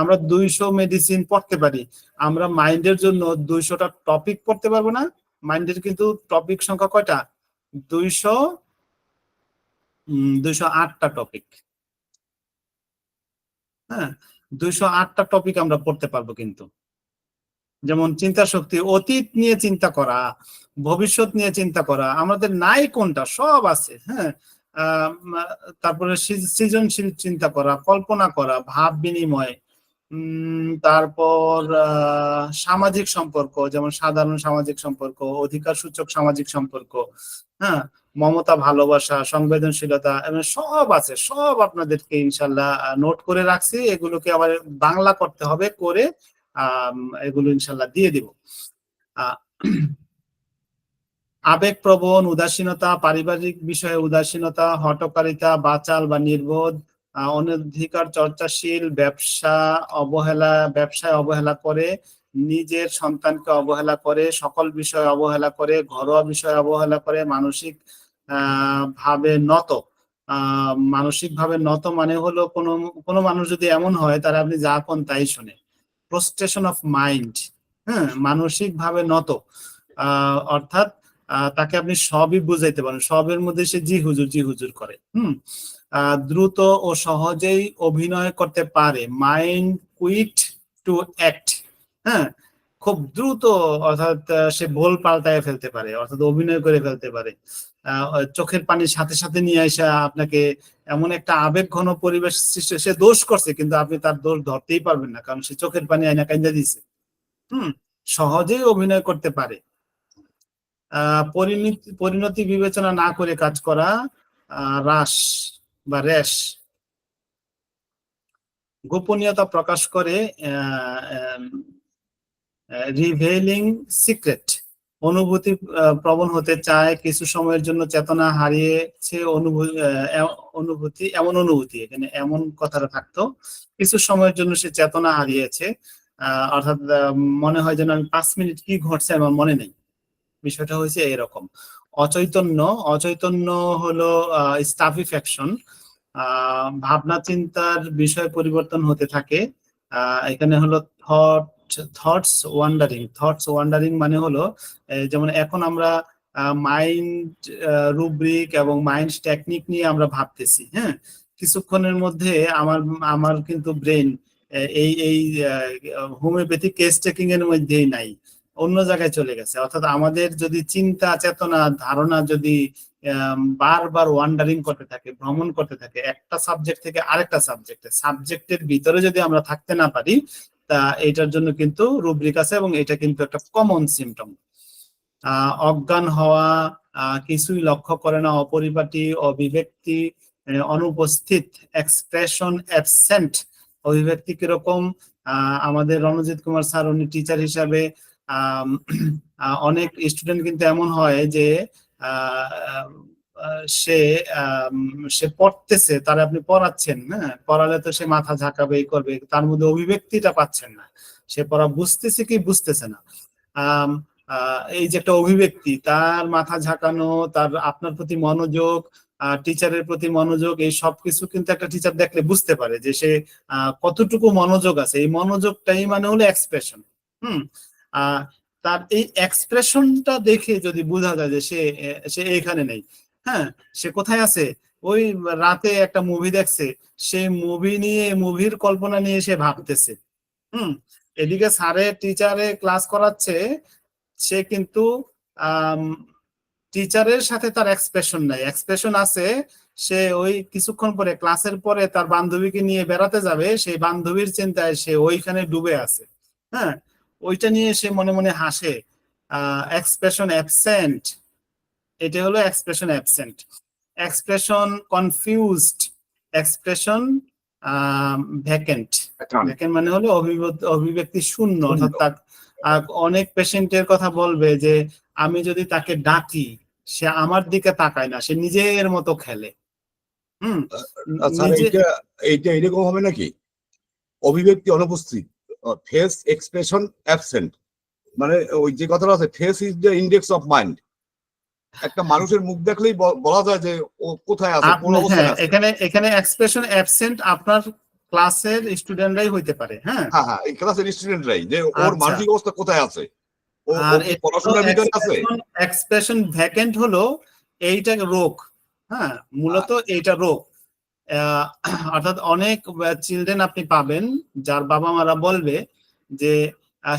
আমরা 200 মেডিসিন পড়তে পারি, আমরা মাইন্ডের জন্য 200টা টপিক পড়তে পারবো না। মাইন্ডের কিন্তু টপিক সংখ্যা কয়টা? 208টা টপিক। হ্যাঁ, 208টা টপিক আমরা পড়তে পারবো কিন্তু। যেমন চিন্তা শক্তি, অতীত নিয়ে চিন্তা করা, ভবিষ্যৎ নিয়ে চিন্তা করা, আমাদের নাই কোনটা? সব আছে। হ্যাঁ, তারপরে সৃজনশীল চিন্তা করা, কল্পনা করা, ভাব বিনিময়, তারপর সামাজিক সম্পর্ক, যেমন সাধারণ সামাজিক সম্পর্ক, অধিকার সূচক সামাজিক সম্পর্ক, হ্যাঁ, মমতা, ভালোবাসা, সংবেদনশীলতা, সব আছে। সব আপনাদেরকে ইনশাল্লাহ নোট করে রাখছি, এগুলোকে আবার বাংলা করতে হবে, করে এগুলো ইনশাল্লাহ দিয়ে দিব। আবেগপ্রবণ, উদাসীনতা, পারিবারিক বিষয়ে উদাসীনতা, হঠকারিতা, বাচাল বা নির্বোধ, অনধিকার চর্চাশীল, ব্যবসায় অবহেলা করে, নিজের সন্তানকে অবহেলা করে, সকল বিষয়ে অবহেলা করে, ঘরোয়া বিষয়ে অবহেলা করে, ভাবে নত। মানসিকভাবে নত মানে হলো কোনো মানুষ যদি এমন হয়, তারা আপনি যা কোন তাই শুনে। প্রস্ট্রেশন অফ মাইন্ড, হ্যাঁ, মানসিক ভাবে নত, অর্থাৎ তাকে আপনি সবই বুঝাইতে পারেন, সবের মধ্যে সে জি হুজুর করে। দ্রুত ও সহজেই অভিনয় করতে পারে, মাইন্ড কুইক টু অ্যাক্ট। হ্যাঁ, খুব দ্রুত, অর্থাৎ সে ভুল পাল্টায় ফেলতে পারে, অর্থাৎ অভিনয় করে ফেলতে পারে। চোখের পানির সাথে সাথে নিয়ে এসে আপনাকে এমন একটা আবেগ ঘন পরিবেশ সৃষ্টি, সে দোষ করছে কিন্তু আপনি তার দোষ ধরতেই পারবেন না, কারণ সে চোখের পানি আইনা কাইন্দা দিছে। সহজেই অভিনয় করতে পারে। পরিণতি বিবেচনা না করে কাজ করা, র্যাশ। গোপনীয়তা প্রকাশ করে, রিভেলিং সিক্রেট। অনুভূতি প্রবণ হতে চায়, কিছু সময়ের জন্য চেতনা হারিয়েছে, অনুভূতি এখানে এমন কথাটা থাকতো, কিছু সময়ের জন্য সে চেতনা হারিয়েছে, অর্থাৎ মনে হয় যেন আমি 5 মিনিট কি ঘটছে আমার মনে নেই, বিষয়টা হয়েছে এরকম। অচৈতন্য হলো স্টাফিফ্যাকশন, ভাবনা চিন্তার বিষয় পরিবর্তন হতে থাকে। এখানে হলো থটস ওয়ান্ডারিং মানে হলো, যেমন এখন আমরা মাইন্ড রুব্রিক এবং মাইন্ড টেকনিক নিয়ে আমরা ভাবতেছি। হ্যাঁ, কিছুক্ষণের মধ্যে আমার কিন্তু ব্রেন এই হোমিওপ্যাথিক কেস টেকিং এর মধ্যেই নাই, অন্য জায়গায় চলে গেছে। অর্থাৎ আমাদের যদি চিন্তা, চেতনা, ধারণা যদি বারবার ওয়ান্ডারিং করতে থাকে, ভ্রমণ করতে থাকে একটা সাবজেক্ট থেকে আরেকটা সাবজেক্টের ভিতরে যদি আমরা থাকতে না পারি, তা এটার জন্য কিন্তু রুব্রিক আছে, এবং এটা কিন্তু একটা কমন সিমটম। অজ্ঞান হওয়া, কিছুই লক্ষ্য করে না, অপরিপাটি, অভিব্যক্তি, অনুপস্থিত, এক্সপ্রেশন অ্যাবসেন্ট। অভিব্যক্তি কিরকম? আমাদের রণজিৎ কুমার স্যার, উনি টিচার হিসাবে অনেক স্টুডেন্ট কিন্তু এমন হয় যে সে সে পড়তেছে, তার আপনি পড়াচ্ছেন, হ্যাঁ, পড়ালে তো সে মাথা ঝাঁকাবে, এই করবে, তার মধ্যে অভিব্যক্তিটা পাচ্ছেন না, সে পড়া বুঝতেছে কি বুঝতেছে না। এই যে একটা অভিব্যক্তি, তার মাথা ঝাঁকানো, তার আপনার প্রতি মনোযোগ, টিচারের প্রতি মনোযোগ, এই সবকিছু কিন্তু একটা টিচার দেখলে বুঝতে পারে যে সে কতটুকু মনোযোগ আছে। এই মনোযোগটাই মানে হলো এক্সপ্রেশন। তার এই এক্সপ্রেশনটা দেখে যদি বোঝা যায় যে সে সে এখানে নেই, হ্যাঁ, সে কোথায় আছে, ওই রাতে একটা মুভি দেখছে, সে মুভি নিয়ে, মুভির কল্পনা নিয়ে সে ভাবতেছে। এদিকে স্যারে টিচারে ক্লাস করাচ্ছে, সে কিন্তু টিচারের সাথে তার এক্সপ্রেশন নাই, এক্সপ্রেশন আছে, সে ওই কিছুক্ষণ পরে ক্লাসের পরে তার বান্ধবীকে নিয়ে বেড়াতে যাবে, সেই বান্ধবীর চিন্তায় সে ওইখানে ডুবে আছে, হ্যাঁ, ওইটা নিয়ে সে মনে মনে হাসে। এক্সপ্রেশন অ্যাবসেন্ট, এটা হলো expression absent. Expression confused, expression vacant. Vacant মানে হলো অভিব্যক্তি শূন্য, অর্থাৎ অনেক পেশেন্টের কথা বলবে যে আমি যদি তাকে ডাকি সে আমার দিকে তাকায় না, সে নিজের মতো খেলে। এইটা এরকম হবে নাকি, অভিব্যক্তি অনুপস্থিত, ফেস এক্সপ্রেশন অ্যাবসেন্ট, মানে ওই যে কথাটা আছে, face is the index of mind. একটা মানুষের মুখ দেখলেই বলা যায় যে ও কোথায় আছে, কোন অবস্থায় আছে। এখানে এক্সপ্রেশন অ্যাবসেন্ট আপনার ক্লাসের স্টুডেন্টরাই হইতে পারে, হ্যাঁ হ্যাঁ, এই ক্লাসের স্টুডেন্টরাই, যে ওর মানসিক অবস্থা কোথায় আছে, ও পড়াশোনার ভিতরে আছে। এক্সপ্রেশন ভ্যাকেন্ট হলো এইটা রোগ, হ্যাঁ, মূলত এইটা রোগ। অর্থাৎ অনেক চিলড্রেন আপনি পাবেন যার বাবা মারা বলবে যে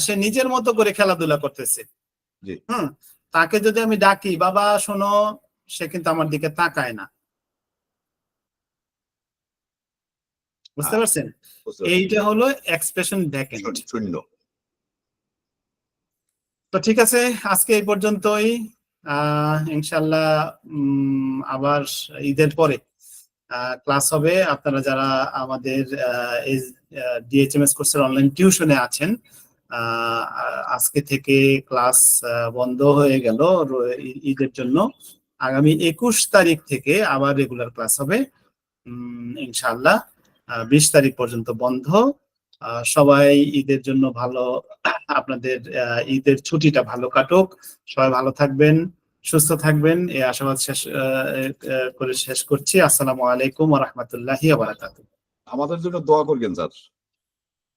সে নিজের মতো করে খেলাধুলা করতেছে, তাকে যদি আমি ডাকি বাবা শোনো, সে কিন্তু আমার দিকে তাকায় না। বুঝতে পারছেন? এইটা হলো এক্সপ্রেশন ভ্যাকেন্ট, শূন্য। তো ঠিক আছে, আজকে এই পর্যন্তই। ইনশাল্লাহ আবার ঈদের পরে ক্লাস হবে। আপনারা যারা আমাদের ডিএইচএমএস কোর্সের অনলাইন টিউশনে আছেন, আজকে থেকে ক্লাস বন্ধ হয়ে গেল ঈদের জন্য। আগামী 21 তারিখ থেকে আবার রেগুলার ক্লাস হবে ইনশাআল্লাহ। 20 তারিখ পর্যন্ত বন্ধ। সবাই ঈদের জন্য ভালো, আপনাদের ঈদের ছুটিটা ভালো কাটুক, সবাই ভালো থাকবেন, সুস্থ থাকবেন, এই আশাবাদ শেষ করছি। আসসালামু আলাইকুম ওয়া রাহমাতুল্লাহি ওয়া বারাকাতুহু। আমাদের জন্য দোয়া করবেন স্যার।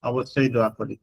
অবশ্যই দোয়া করি।